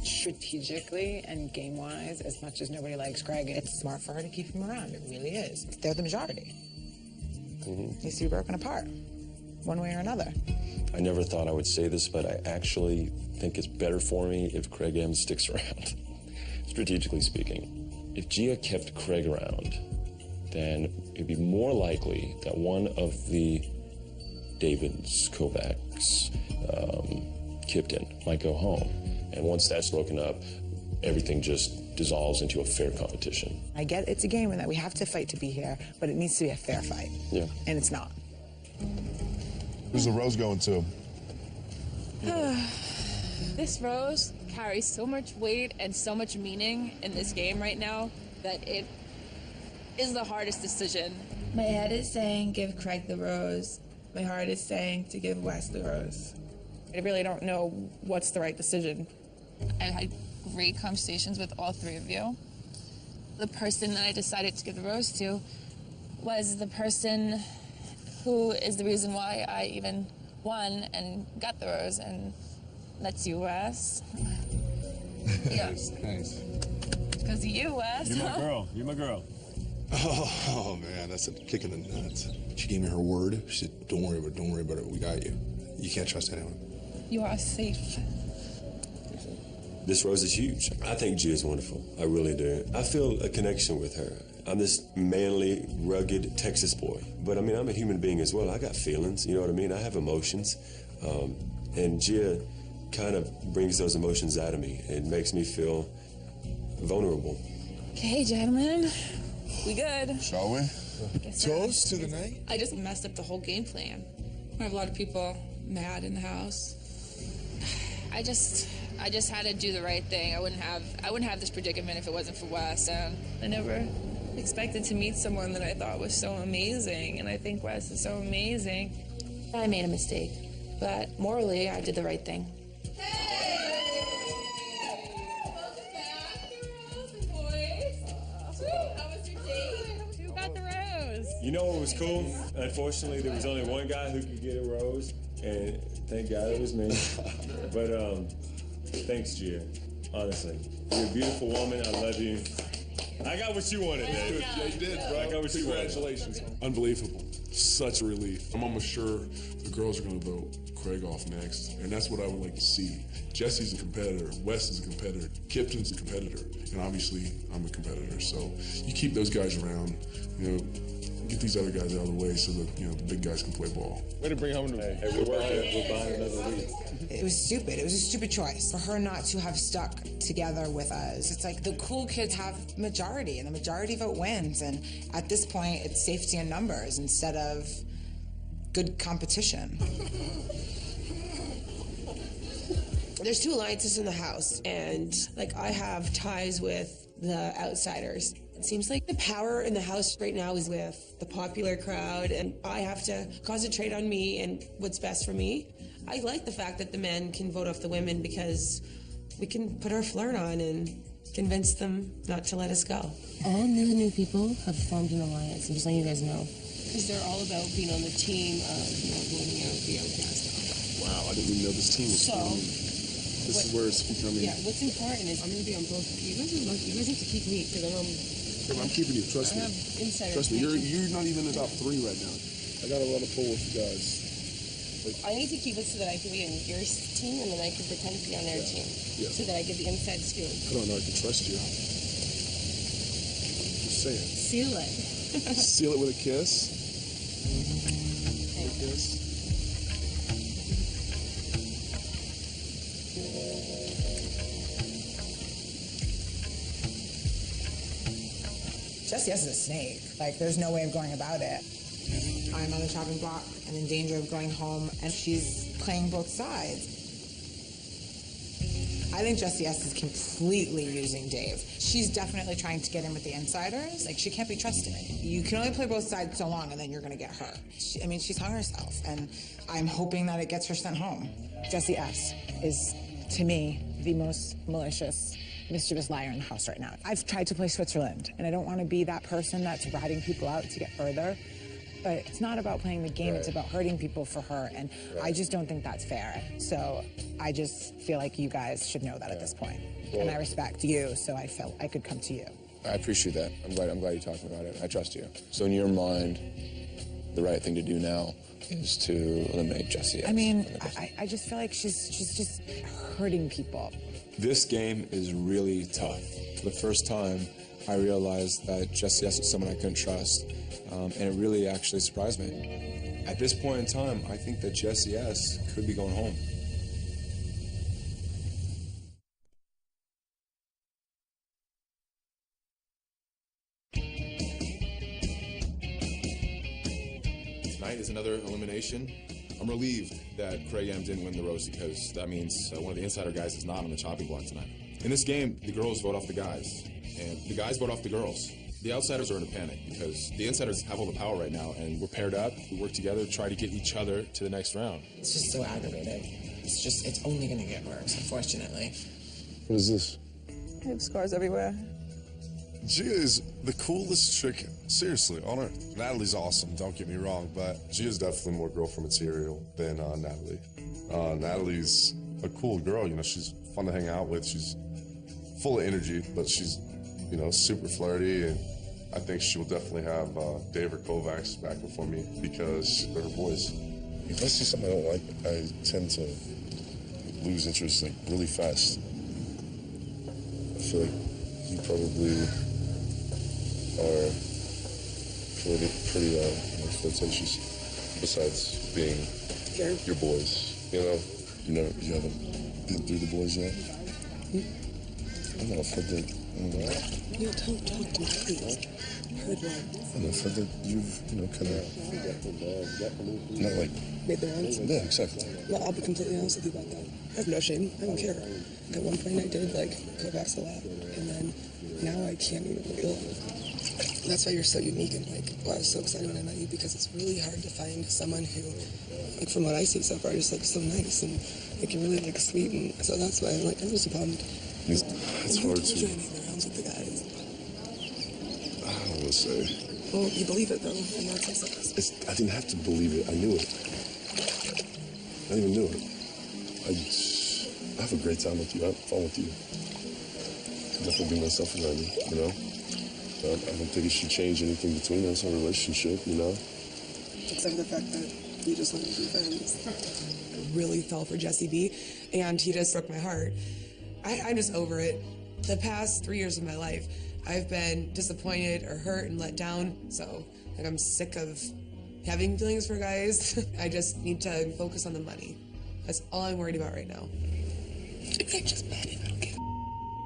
Strategically and game-wise, as much as nobody likes Craig, it's smart for her to keep him around. It really is. They're the majority. Needs to be broken apart, one way or another. I never thought I would say this, but I actually think it's better for me if Craig M sticks around. Strategically speaking, if Gia kept Craig around, then it'd be more likely that one of the Davids, Kovacs, Kipton might go home. And once that's broken up, everything just dissolves into a fair competition. I get it's a game and that we have to fight to be here, but it needs to be a fair fight. Yeah. And it's not. Who's the rose going to? This rose carries so much weight and so much meaning in this game right now that it is the hardest decision. My head is saying give Craig the rose. My heart is saying to give Wes the rose. I really don't know what's the right decision. I've had great conversations with all three of you. The person that I decided to give the rose to was the person who is the reason why I even won and got the rose, and that's you, Wes. Yeah. Nice. Because of you, Wes. You're my girl. You're my girl. Oh, man, that's a kick in the nuts. She gave me her word. She said, don't worry about it. We got you. You can't trust anyone. You are safe. This rose is huge. I think Gia's wonderful. I really do. I feel a connection with her. I'm this manly, rugged Texas boy. But I mean, I'm a human being as well. I got feelings, you know what I mean? I have emotions. And Gia kind of brings those emotions out of me. It makes me feel vulnerable. Okay, gentlemen. We good? Shall we? Toast to the night? I just messed up the whole game plan. I have a lot of people mad in the house. I just had to do the right thing. I wouldn't have this predicament if it wasn't for Wes. And I never expected to meet someone that I thought was so amazing. And I think Wes is so amazing. I made a mistake, but morally, I did the right thing. You know what was cool? Unfortunately, there was only one guy who could get a rose, and thank God it was me. But thanks, Gia. Honestly, you're a beautiful woman. I love you. I got what you wanted, man. Yeah, you did, bro. I got what you wanted. Congratulations. Unbelievable. Such a relief. I'm almost sure the girls are going to vote Craig off next, and that's what I would like to see. Jesse's a competitor. Wes is a competitor. Kipton's a competitor. And obviously, I'm a competitor. So you keep those guys around, get these other guys out of the way so that, the big guys can play ball. Way to bring home the Hey, we're buying another week. It was stupid. It was a stupid choice for her not to have stuck together with us. It's like the cool kids have majority, and the majority vote wins. And at this point, it's safety in numbers instead of good competition. There's two alliances in the house, and I have ties with the outsiders. It seems like the power in the house right now is with the popular crowd, and I have to concentrate on me and what's best for me. I like the fact that the men can vote off the women because we can put our flirt on and convince them not to let us go. All new people have formed an alliance, and just letting you guys know. Because they're all about being on the team of not voting out the outcast. Wow, I didn't even know this team was This is where it's becoming... Yeah, what's important is I'm going to be on both. You guys are lucky. You guys have to keep me because I'm keeping you. Trust me. I have insider Trust me. You're information. not even in the top 3 right now. I got a lot of pull with you guys. I need to keep it so that I can be on your team and then I can pretend to be on their team. Yeah. So that I get the inside scoop. I don't know if I can trust you. Just saying. Seal it. Seal it with a kiss. Thank you. Jesse is a snake. There's no way of going about it. I'm on the chopping block and in danger of going home, and she's playing both sides. I think Jessie S is completely using Dave. She's definitely trying to get in with the insiders. She can't be trusted. You can only play both sides so long, and then you're going to get her. She's hung herself, and I'm hoping that it gets her sent home. Jessie S is, to me, the most malicious, mischievous liar in the house right now. I've tried to play Switzerland, and I don't want to be that person that's ratting people out to get further. But it's not about playing the game, It's about hurting people for her, and I just don't think that's fair. So I just feel like you guys should know that at this point. Well, and I respect you, so I felt I could come to you. I appreciate that. I'm glad you're talking about it. I trust you. So in your mind, the right thing to do now is to eliminate Jessie S. I just feel like she's just hurting people. This game is really tough. For the first time, I realized that Jesse S was someone I couldn't trust, and it really actually surprised me. At this point in time, I think that Jesse S could be going home. Tonight is another elimination. I'm relieved that Craig M didn't win the roast because that means one of the insider guys is not on the chopping block tonight. In this game, the girls vote off the guys, and the guys vote off the girls. The outsiders are in a panic because the insiders have all the power right now, and we're paired up, we work together, try to get each other to the next round. It's just so aggravating. It's only gonna get worse, unfortunately. What is this? I have scars everywhere. Gia is the coolest chick, seriously, on earth. Natalie's awesome, don't get me wrong, but Gia's definitely more girlfriend material than Natalie. Natalie's a cool girl, you know, she's fun to hang out with, she's full of energy, but she's, you know, super flirty, and I think she will definitely have David Kovacs backing for me because they're her boys. If I see something I don't like, I tend to lose interest like really fast. I feel like you probably are pretty flirtatious. Besides being your boys, you know. You haven't been through the boys yet. I'm not afraid that. No, don't talk to me, please. Heard one. I'm afraid that you've, kind of not like Made their own. Yeah, exactly. Well, I'll be completely honest with you about that. I have no shame. I don't care. At one point, I did Kovacs a lot, and then now I can't even feel it. That's why you're so unique, and I was so excited when I met you because it's really hard to find someone who, from what I see so far, just so nice and really sweet, and so that's why I'm just bummed. It's hard to. Around with the guys. I don't want to say. Well, you believe it though, and that's success. I didn't have to believe it. I knew it. I didn't even knew it. I have a great time with you. I have fun with you. I definitely be myself around you, you know? I don't think it should change anything between us, our relationship, you know? Except for the fact that you just want to be friends. I really fell for Jesse B, and he just broke my heart. I'm just over it. The past 3 years of my life, I've been disappointed or hurt and let down, so I'm sick of having feelings for guys. I just need to focus on the money. That's all I'm worried about right now. I just bet it. I don't care.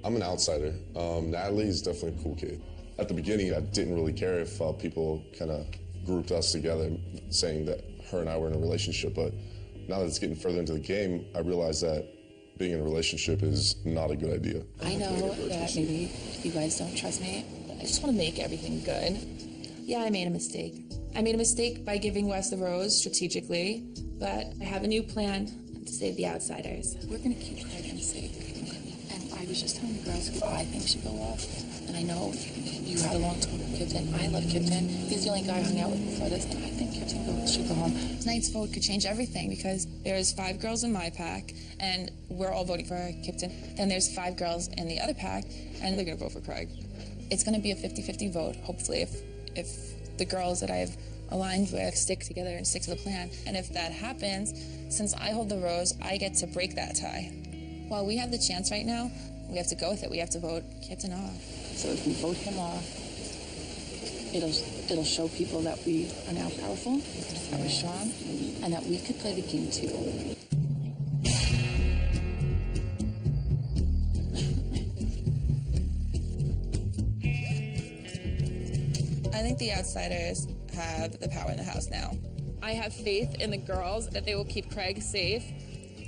I'm an outsider. Natalie is definitely a cool kid. At the beginning, I didn't really care if people kind of grouped us together, saying that her and I were in a relationship, but now that it's getting further into the game, I realize that being in a relationship is not a good idea. I know that maybe you guys don't trust me, but I just want to make everything good. Yeah, I made a mistake. I made a mistake by giving Wes the rose strategically, but I have a new plan to save the outsiders. We're going to keep Craig safe. And I was just telling the girls who I think should go off. And I know you had a long talk with Kipton. I love Kipton. He's the only guy I hung out with before this, and I think Kipton should go home. Tonight's vote could change everything because there's 5 girls in my pack, and we're all voting for Kipton. Then there's 5 girls in the other pack, and they're going to vote for Craig. It's going to be a 50-50 vote, hopefully, if the girls that I've aligned with stick together and stick to the plan. And if that happens, since I hold the rose, I get to break that tie. While we have the chance right now, we have to go with it. We have to vote Kipton off. So if we vote him off, it'll show people that we are now powerful, that we're strong, and that we could play the game too. I think the outsiders have the power in the house now. I have faith in the girls that they will keep Craig safe.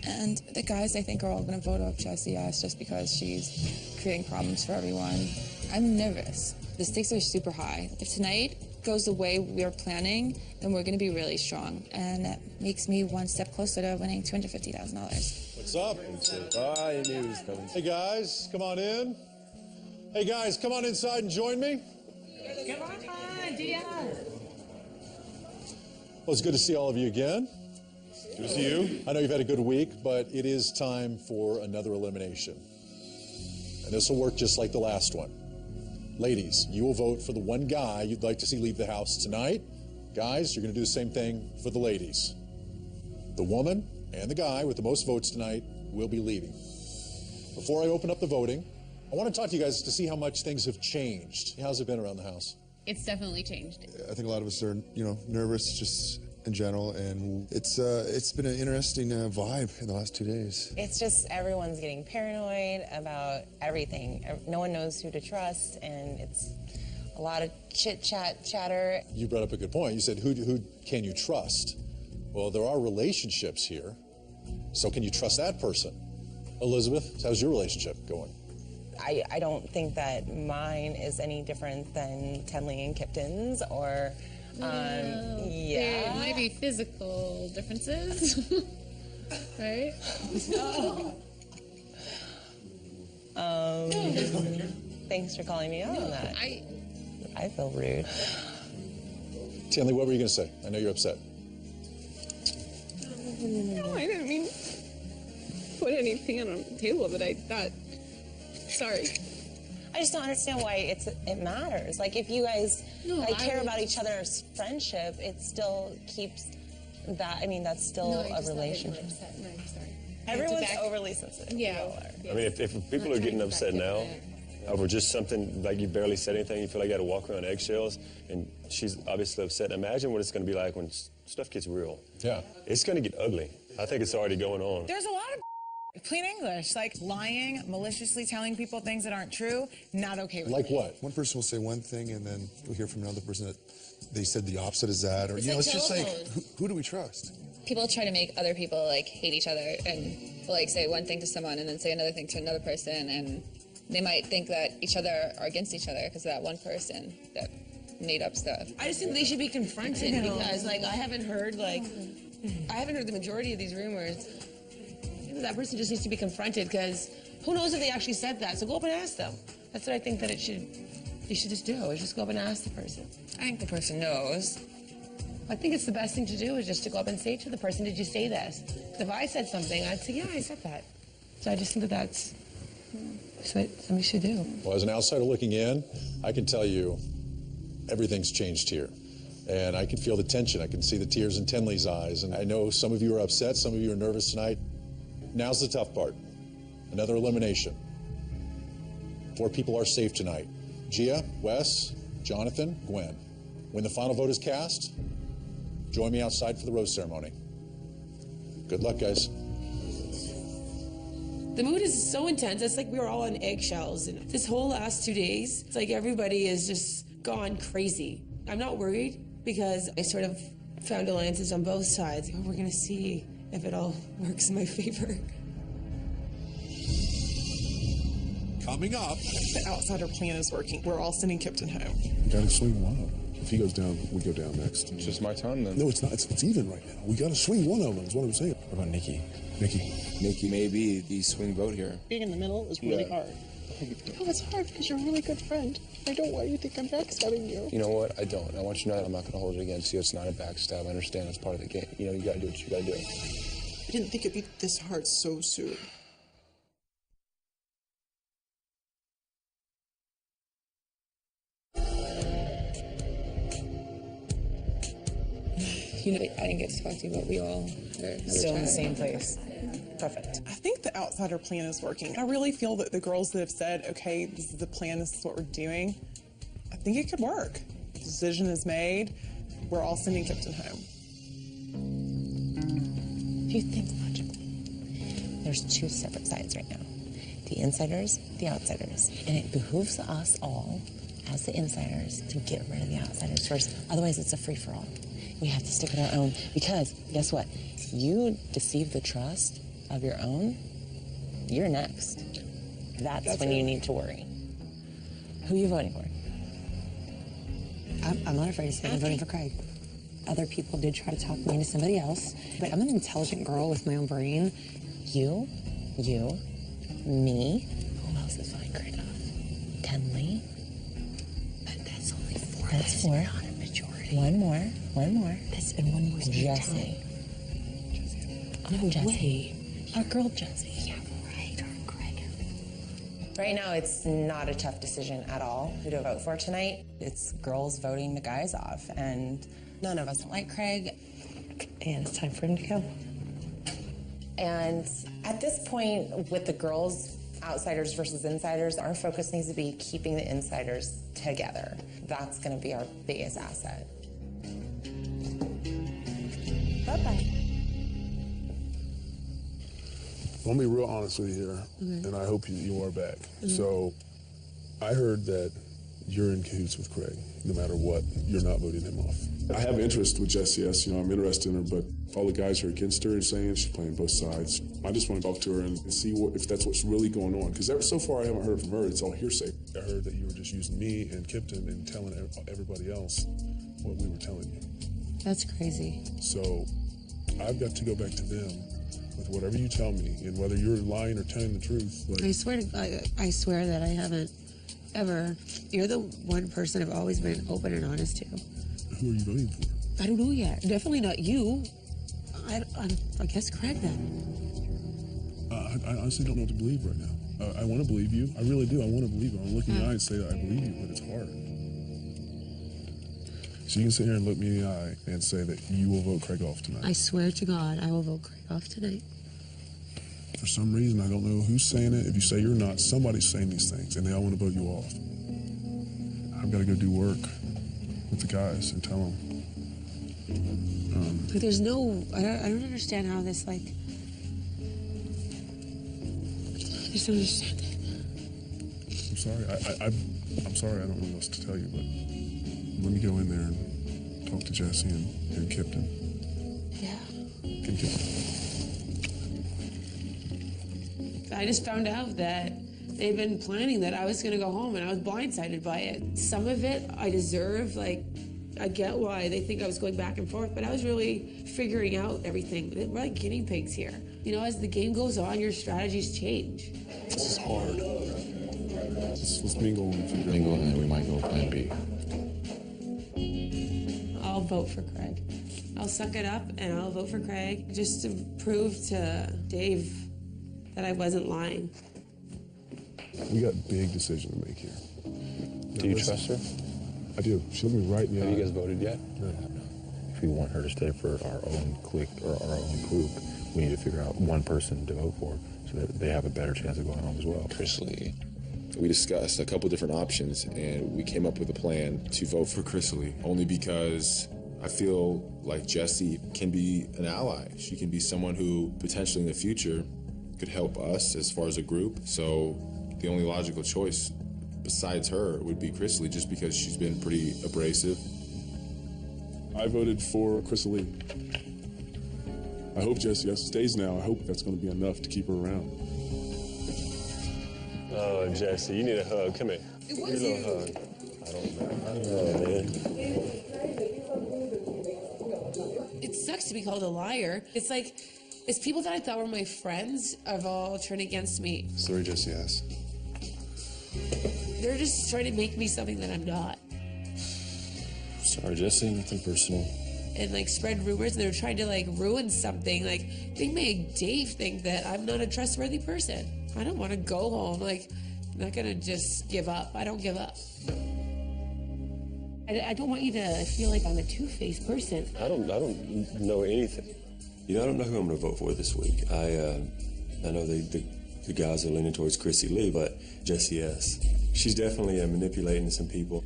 And the guys, I think, are all going to vote off Jesse S just because she's creating problems for everyone. I'm nervous. The stakes are super high. If tonight goes the way we're planning, then we're going to be really strong. And that makes me one step closer to winning $250,000. What's up? I knew he was coming. Hey, guys, come on in. Hey, guys, come on inside and join me. Come on, Dia. Well, it's good to see all of you again. Good to see you. I know you've had a good week, but it is time for another elimination. And this will work just like the last one. Ladies, you will vote for the one guy you'd like to see leave the house tonight. Guys, you're going to do the same thing for the ladies. The woman and the guy with the most votes tonight will be leaving. Before I open up the voting, I I want to talk to you guys to see how much things have changed. How's it been around the house? It's definitely changed. I think a lot of us are, nervous just in general, and it's been an interesting vibe in the last 2 days. It's just everyone's getting paranoid about everything. No one knows who to trust, and it's a lot of chatter. You brought up a good point. You said, who can you trust? Well, there are relationships here, so can you trust that person? Elizabeth, how's your relationship going? I don't think that mine is any different than Tenley and Kipton's, or, There might be physical differences, right? Thanks for calling me out on that. I feel rude. Tenley, what were you going to say? I know you're upset. No, I didn't mean put anything on the table that I thought. Sorry. I just don't understand why it matters. Like, if you guys care about each other's friendship, it still keeps that. I mean, that's still a relationship. No, I'm sorry. Everyone's overly sensitive. Yeah. I mean, if people are getting upset now over just something, like you barely said anything, you feel like you got to walk around eggshells, and she's obviously upset. Imagine what it's going to be like when stuff gets real. Yeah. It's going to get ugly. I think it's already going on. There's a lot of plain English, like lying, maliciously telling people things that aren't true, not okay with Like me. what? One person will say one thing, and then we'll hear from another person that they said the opposite is that, or, It's it's like just like, telephones. who do we trust? People try to make other people like hate each other and like say one thing to someone and then say another thing to another person, and they might think that each other are against each other because of that one person that made up stuff. I just think they should be confronted because, like, I haven't heard the majority of these rumors. I think that person just needs to be confronted because who knows if they actually said that? So go up and ask them. That's what I think that you should just do. Is just go up and ask the person. I think the person knows. I think it's the best thing to do is just to go up and say to the person, "Did you say this?" If I said something, I'd say, "Yeah, I said that." So I just think that that's what somebody should do. Well, as an outsider looking in, I can tell you everything's changed here. And I can feel the tension. I can see the tears in Tenley's eyes. And I know some of you are upset, some of you are nervous tonight. Now's the tough part. Another elimination. 4 people are safe tonight. Gia, Wes, Jonathan, Gwen. When the final vote is cast, join me outside for the rose ceremony. Good luck, guys. The mood is so intense. It's like we were all on eggshells. And this whole last 2 days, it's like everybody is just gone crazy. I'm not worried because I sort of found alliances on both sides. We're going to see if it all works in my favor. Coming up. The outsider plan is working. We're all sending Kipton home. We gotta swing one of them. If he goes down, we go down next. It's just my turn then. No, it's not. It's even right now. We gotta swing one of them, is what I'm saying. What about Nikki? Nikki may be the swing vote here. Being in the middle is really hard. Oh, it's hard because you're a really good friend. I don't want you to think I'm backstabbing you. You know what? I don't. I want you to know that I'm not going to hold it against you. It's not a backstab. I understand it's part of the game. You got to do what you got to do. I didn't think it'd be this hard so soon. I didn't get to talk to you, but we all are Still in the same place. Perfect. I think the outsider plan is working. I really feel that the girls that have said, okay, this is the plan, this is what we're doing, I think it could work. The decision is made. We're all sending Kipton home. If you think logically, there's 2 separate sides right now. The insiders, the outsiders. And it behooves us all, as the insiders, to get rid of the outsiders first. Otherwise, it's a free-for-all. We have to stick with our own. Because, guess what? You deceive the trust of your own, you're next. That's when you need to worry. Who are you voting for? I'm not afraid to say I'm voting for Craig. Other people did try to talk me into somebody else, but I'm an intelligent girl with my own brain. You, me. Who else is voting Craig off? Tenley. But that's only 4. That's 4. Not a majority. One more. That's and one more. Jesse. No Jesse. way. Our girl Jesse. Yeah, right. Or Craig. Right now, it's not a tough decision at all who to vote for tonight. It's girls voting the guys off, and none of us like Craig. And it's time for him to go. And at this point, with the girls outsiders versus insiders. Our focus needs to be keeping the insiders together. That's going to be our biggest asset. Bye-bye. I'm gonna be real honest with you here, and I hope you are back. So, I heard that you're in cahoots with Craig. No matter what, you're not voting him off. I have interest with Jessie S. I'm interested in her, but all the guys are against her and saying she's playing both sides. I just want to talk to her and see if that's what's really going on. Because so far I haven't heard from her. It's all hearsay. I heard that you were just using me and Kipton and telling everybody else what we were telling you. That's crazy. So, I've got to go back to them with whatever you tell me, and whether you're lying or telling the truth. I swear that I haven't ever. You're the one person I've always been open and honest to. Who are you voting for? I don't know yet. Definitely not you. I guess Craig then. I honestly don't know what to believe right now. I want to believe you. I really do. I want to believe you. I want to look in the eye and say that I believe you, but it's hard. So you can sit here and look me in the eye and say that you will vote Craig off tonight. I swear to God, I will vote Craig off tonight. For some reason, I don't know who's saying it. If you say you're not, somebody's saying these things, and they all want to vote you off. I've got to go do work with the guys and tell them. Like, there's no. I don't understand how this, like. I just don't understand it. I'm sorry. I'm sorry. I don't know what else to tell you, but let me go in there and talk to Jessie and Kipton. Yeah. And Kipton. I just found out that they've been planning that I was going to go home, and I was blindsided by it. Some of it I deserve, like, I get why they think I was going back and forth, but I was really figuring out everything. We're like guinea pigs here. You know, as the game goes on, your strategies change. This is hard. Let's mingle and figure out. Mingle, and then we might go plan B. I'll vote for Craig. I'll suck it up, and I'll vote for Craig just to prove to Dave that I wasn't lying. We got a big decision to make here. Do you trust her? I do. She looked me right in the eye. Have you guys voted yet? No. If we want her to stay for our own clique or our own group, we need to figure out one person to vote for so that they have a better chance of going home as well. Chris Lee. We discussed a couple different options, and we came up with a plan to vote for Chris Lee, only because I feel like Jessie can be an ally. She can be someone who potentially in the future could help us as far as a group. So the only logical choice besides her would be Chris Lee, just because she's been pretty abrasive. I voted for Chris Lee. I hope Jessie S stays now. I hope that's going to be enough to keep her around. Oh, Jessie, you need a hug. Come here. It was you. Need a hug. I don't know, man. It sucks to be called a liar. It's like, it's people that I thought were my friends have all turned against me. Sorry, Jessie S. They're just trying to make me something that I'm not. Sorry, Jessie, nothing personal. And like spread rumors, and they're trying to like ruin something. Like they made Dave think that I'm not a trustworthy person. I don't want to go home. Like, I'm not gonna just give up. I don't give up. I don't want you to feel like I'm a two-faced person. I don't know anything. You know, I don't know who I'm going to vote for this week. I know the guys are leaning towards Chrissy Lee, but Jessie S. She's definitely manipulating some people.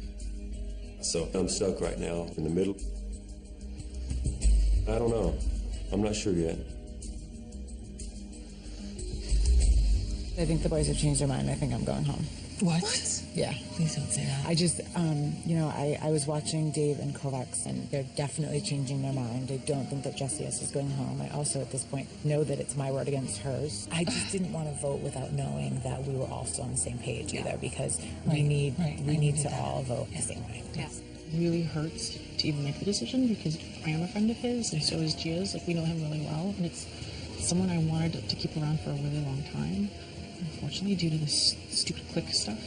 So I'm stuck right now in the middle. I don't know. I'm not sure yet. I think the boys have changed their mind. I think I'm going home. What? Yeah. Please don't say that. I just, I was watching Dave and Kovacs, and they're definitely changing their mind. I don't think that Jessie S is going home. I also, at this point, know that it's my word against hers. I just didn't want to vote without knowing that we were all still on the same page either, because we need to all vote the same way. Yes. It really hurts to even make the decision, because I am a friend of his, and so is Gia's. Like, we know him really well, and it's someone I wanted to keep around for a really long time. Unfortunately, due to this stupid clique stuff,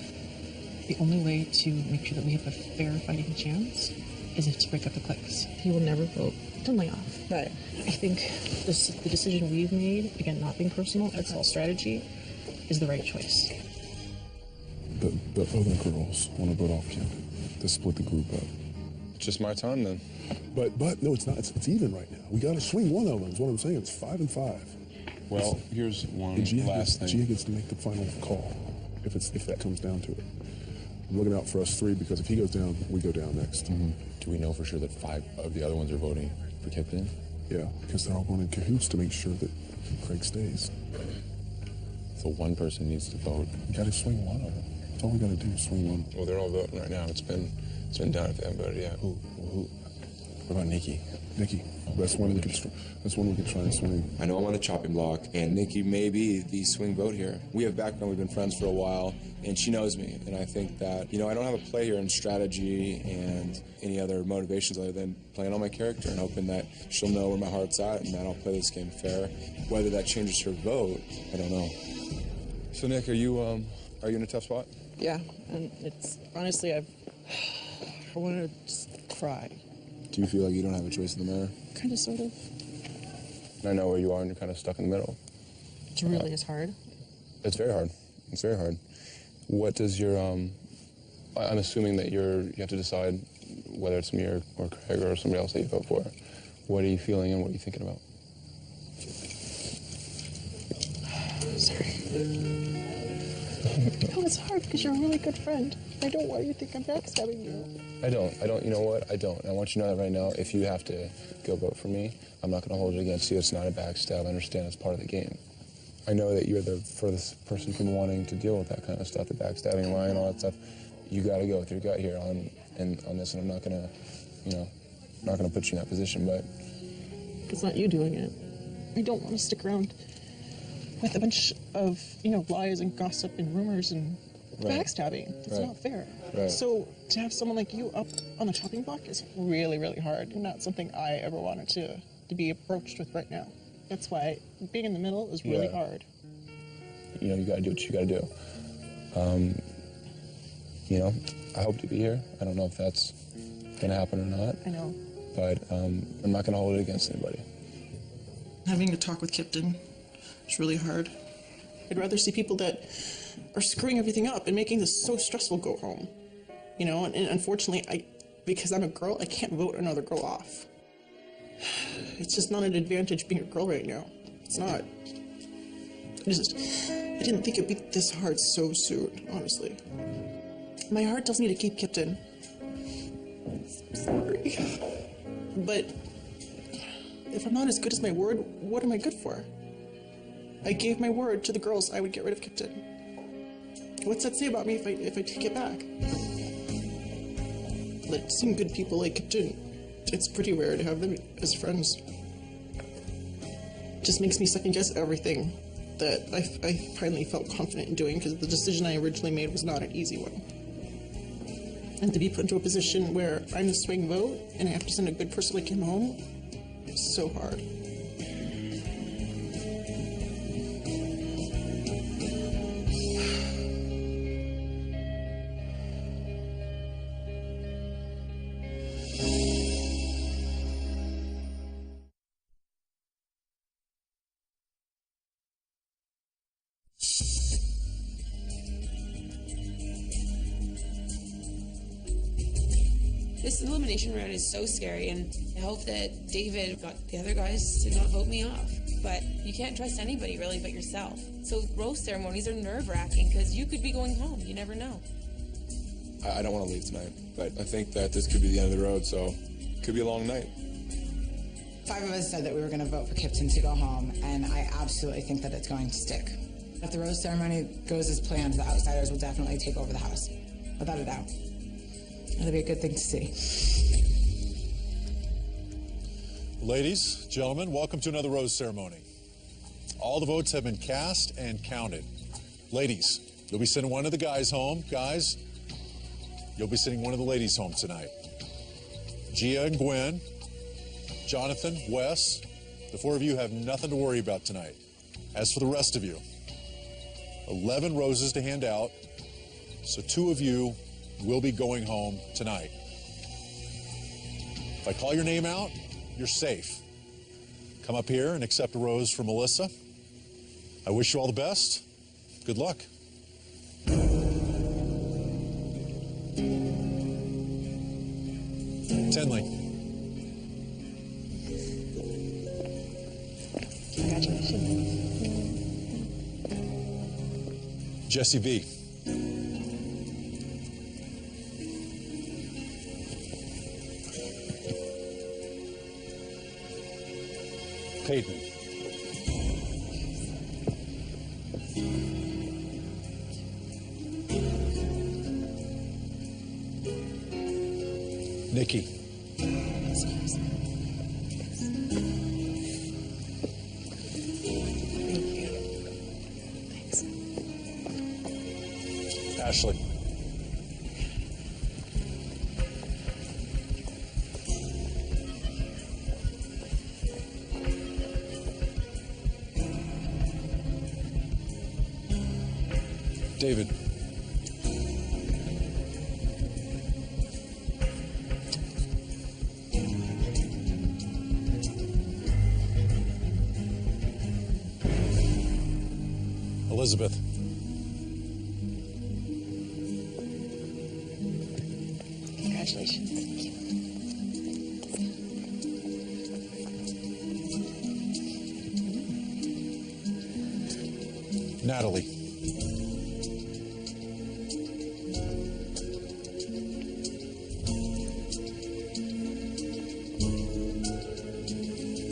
the only way to make sure that we have a fair fighting chance is if to break up the cliques. He will never vote Dunley off. But I think the decision we've made, again, not being personal, it's all strategy, is the right choice. But other girls want to vote off Kim to split the group up. Just my time then. But no, it's not. It's even right now. We got to swing one of them. Is what I'm saying. It's 5 and 5. Well, here's one last thing. Gia gets to make the final call if that comes down to it. I'm looking out for us three because if he goes down, we go down next. Do we know for sure that 5 of the other ones are voting for Kipton? Yeah, because they're all going in cahoots to make sure that Craig stays. So one person needs to vote. You got to swing one of them. That's all we got to do, swing one. Well, they're all voting right now. It's been done if they haven't voted yet. Who? What about Nikki? Nikki. That's one we can try and swing. I know I'm on a chopping block, and Nikki may be the swing vote here. We have background, we've been friends for a while, and she knows me. And I think that, I don't have a play here in strategy and any other motivations other than playing on my character and hoping that she'll know where my heart's at and that I'll play this game fair. Whether that changes her vote, I don't know. So Nick, are you in a tough spot? Yeah, and it's honestly, I want to just cry. Do you feel like you don't have a choice in the matter? Kind of, sort of. I know where you are, and you're kind of stuck in the middle. It really is hard. It's very hard. It's very hard. What does your I'm assuming that you have to decide whether it's me or Craig or somebody else that you vote for. What are you feeling and what are you thinking about? Sorry. No, it's hard because you're a really good friend. I don't want you to think I'm backstabbing you. I don't. You know what? I don't. I want you to know that right now, if you have to go vote for me, I'm not going to hold it against you. It's not a backstab. I understand it's part of the game. I know that you're the furthest person from wanting to deal with that kind of stuff, the backstabbing, lying, all that stuff. You got to go with your gut here on this, and I'm not going to, not going to put you in that position, but... It's not you doing it. I don't want to stick around with a bunch of, lies and gossip and rumors and backstabbing. It's not fair. Right. So to have someone like you up on the chopping block is really, really hard. And not something I ever wanted to be approached with right now. That's why being in the middle is really hard. You got to do what you got to do. I hope to be here. I don't know if that's going to happen or not. I know. But I'm not going to hold it against anybody. Having to talk with Kipton is really hard. I'd rather see people that are screwing everything up and making this so stressful go home. And unfortunately, because I'm a girl, I can't vote another girl off. It's just not an advantage being a girl right now. It's not. I didn't think it'd be this hard so soon, honestly. My heart tells me to keep Kipton. I'm sorry. But if I'm not as good as my word, what am I good for? I gave my word to the girls I would get rid of Kipton. What's that say about me if I take it back? Like, seeing good people like Kipton, it's pretty rare to have them as friends. Just makes me second guess everything that I finally felt confident in doing, because the decision I originally made was not an easy one. And to be put into a position where I'm the swing vote and I have to send a good person like him home, it's so hard. This elimination round is so scary, and I hope that David got the other guys to not vote me off. But you can't trust anybody really but yourself. So rose ceremonies are nerve-wracking because you could be going home. You never know. I don't want to leave tonight, but I think that this could be the end of the road, so it could be a long night. 5 of us said that we were going to vote for Kipton to go home, and I absolutely think that it's going to stick. If the rose ceremony goes as planned, the outsiders will definitely take over the house, without a doubt. It'll be a good thing to see. Ladies, gentlemen, welcome to another rose ceremony. All the votes have been cast and counted. Ladies, you'll be sending one of the guys home. Guys, you'll be sending one of the ladies home tonight. Gia and Gwen, Jonathan, Wes, the 4 of you have nothing to worry about tonight. As for the rest of you, 11 roses to hand out, so 2 of you will be going home tonight. If I call your name out, you're safe. Come up here and accept a rose from Melissa. I wish you all the best. Good luck. Tenley. Congratulations. Jesse V. Peyton. Nikki. Ashley. David. Elizabeth. Congratulations. Thank you. Natalie.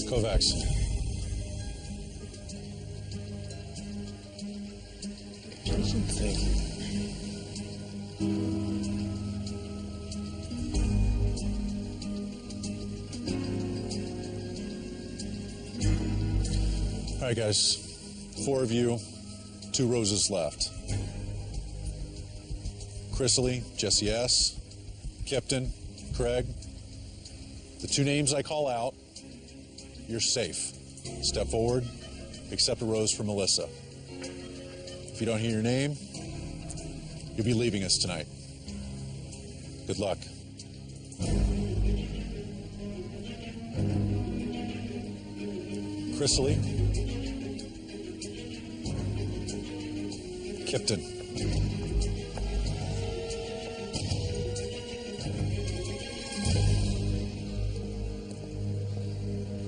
Kovacs. Congratulations. All right, guys. 4 of you, 2 roses left. Chrisley, Jesse S., Kipton, Craig. The 2 names I call out, you're safe. Step forward, accept a rose from Melissa. If you don't hear your name, you'll be leaving us tonight. Good luck. Chrisley. Kipton.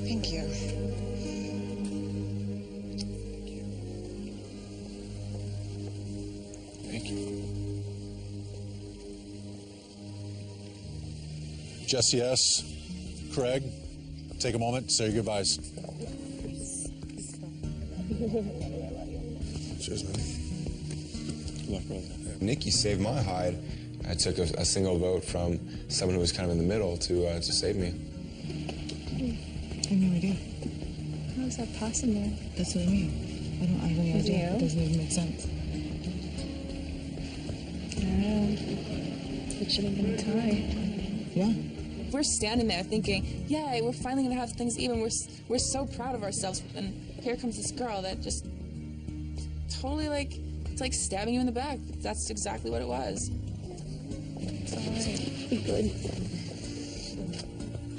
Thank you. Thank you. Jesse S., Craig, take a moment, say your goodbyes. Cheers, man. Good luck, brother. Nikki saved my hide. I took a single vote from someone who was kind of in the middle to save me. I have no idea. How is that possible? That's what I mean. I don't have any idea. It doesn't even make sense. I don't know. It should have been a tie. Yeah. We're standing there thinking, yeah, we're finally gonna have things even. We're so proud of ourselves, and here comes this girl that just totally it's like stabbing you in the back. That's exactly what it was. It's all right. Be good.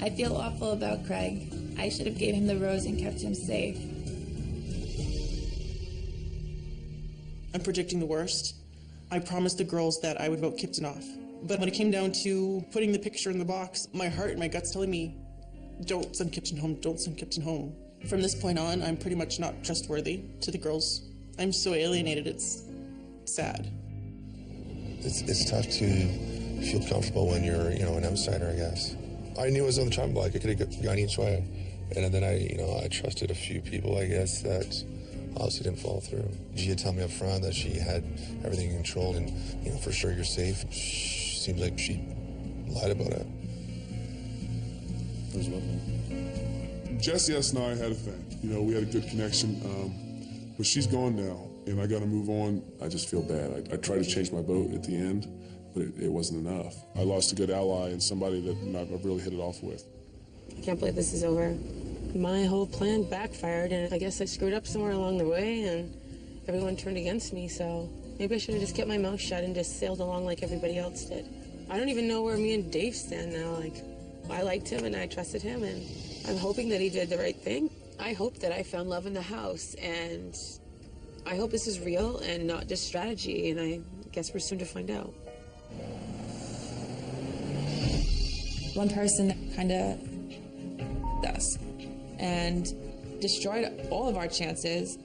I feel awful about Craig. I should have gave him the rose and kept him safe. I'm predicting the worst. I promised the girls that I would vote Kipton off. But when it came down to putting the picture in the box, my heart and my gut's telling me, don't send Kipton home, don't send Kipton home. From this point on, I'm pretty much not trustworthy to the girls. I'm so alienated, it's sad. It's tough to feel comfortable when you're, an outsider, I guess. I knew it was on the chopping block. It could have gone each way. And then I trusted a few people, I guess, that obviously didn't follow through. She had told me up front that she had everything controlled and, for sure you're safe. Seems like she lied about it. Jesse S. and I had a thing. We had a good connection. But she's gone now, and I got to move on. I just feel bad. I tried to change my vote at the end, but it wasn't enough. I lost a good ally and somebody that I've really hit it off with. I can't believe this is over. My whole plan backfired, and I guess I screwed up somewhere along the way, and everyone turned against me, so maybe I should have just kept my mouth shut and just sailed along like everybody else did. I don't even know where me and Dave stand now. I liked him, and I trusted him, and I'm hoping that he did the right thing. I hope that I found love in the house, and I hope this is real and not just strategy, and I guess we're soon to find out. One person kind of us and destroyed all of our chances.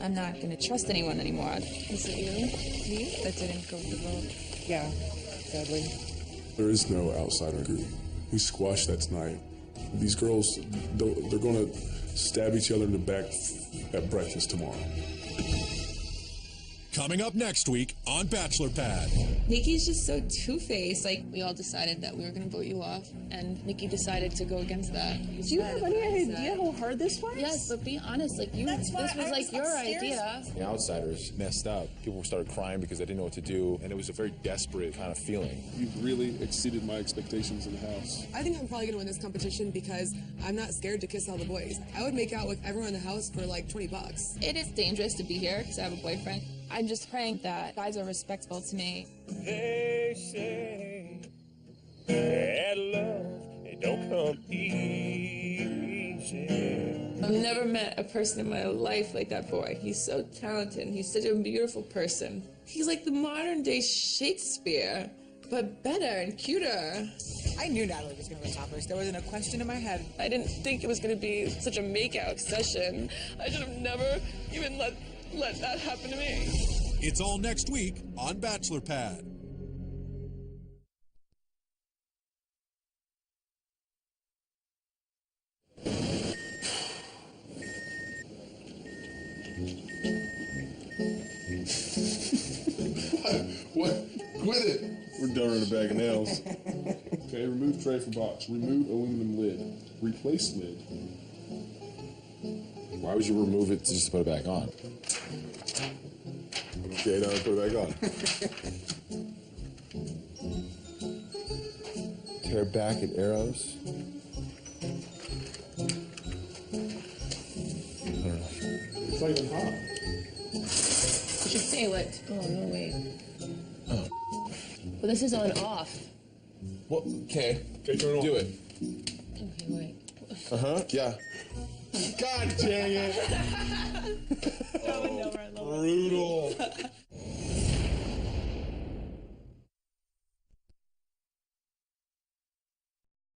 I'm not going to trust anyone anymore. Is it you? Me? That didn't go with the vote. Yeah, sadly. There is no outsider group. We squashed that tonight. These girls, they're going to stab each other in the back at breakfast tomorrow. Coming up next week on Bachelor Pad. Nikki's just so two-faced. Like, we all decided that we were going to vote you off, and Nikki decided to go against that. Do you have any idea how hard this was? Yes, but be honest, like, this was like your idea. The outsiders messed up. People started crying because they didn't know what to do, and it was a very desperate kind of feeling. You've really exceeded my expectations in the house. I think I'm probably going to win this competition because I'm not scared to kiss all the boys. I would make out with everyone in the house for like $20. It is dangerous to be here because I have a boyfriend. I'm just praying that guys are respectful to me. They say that love, it don't come easy. I've never met a person in my life like that boy. He's so talented. He's such a beautiful person. He's like the modern day Shakespeare, but better and cuter. I knew Natalie was going to go topless. There wasn't a question in my head. I didn't think it was going to be such a makeout session. I should have never even let that happen to me. It's all next week on Bachelor Pad. What? Quit it! We're done in a bag of nails. Okay, remove tray from box. Remove aluminum lid. Replace lid. Why would you remove it just to put it back on? Okay, now put it back on. Tear back at arrows. It's not even hot. You should say what? Oh, no, wait. Oh. Well, this is on off. Well, okay. Okay, turn it on. Do it. Okay, wait. Uh-huh. Yeah. God dang it. Oh, Brutal.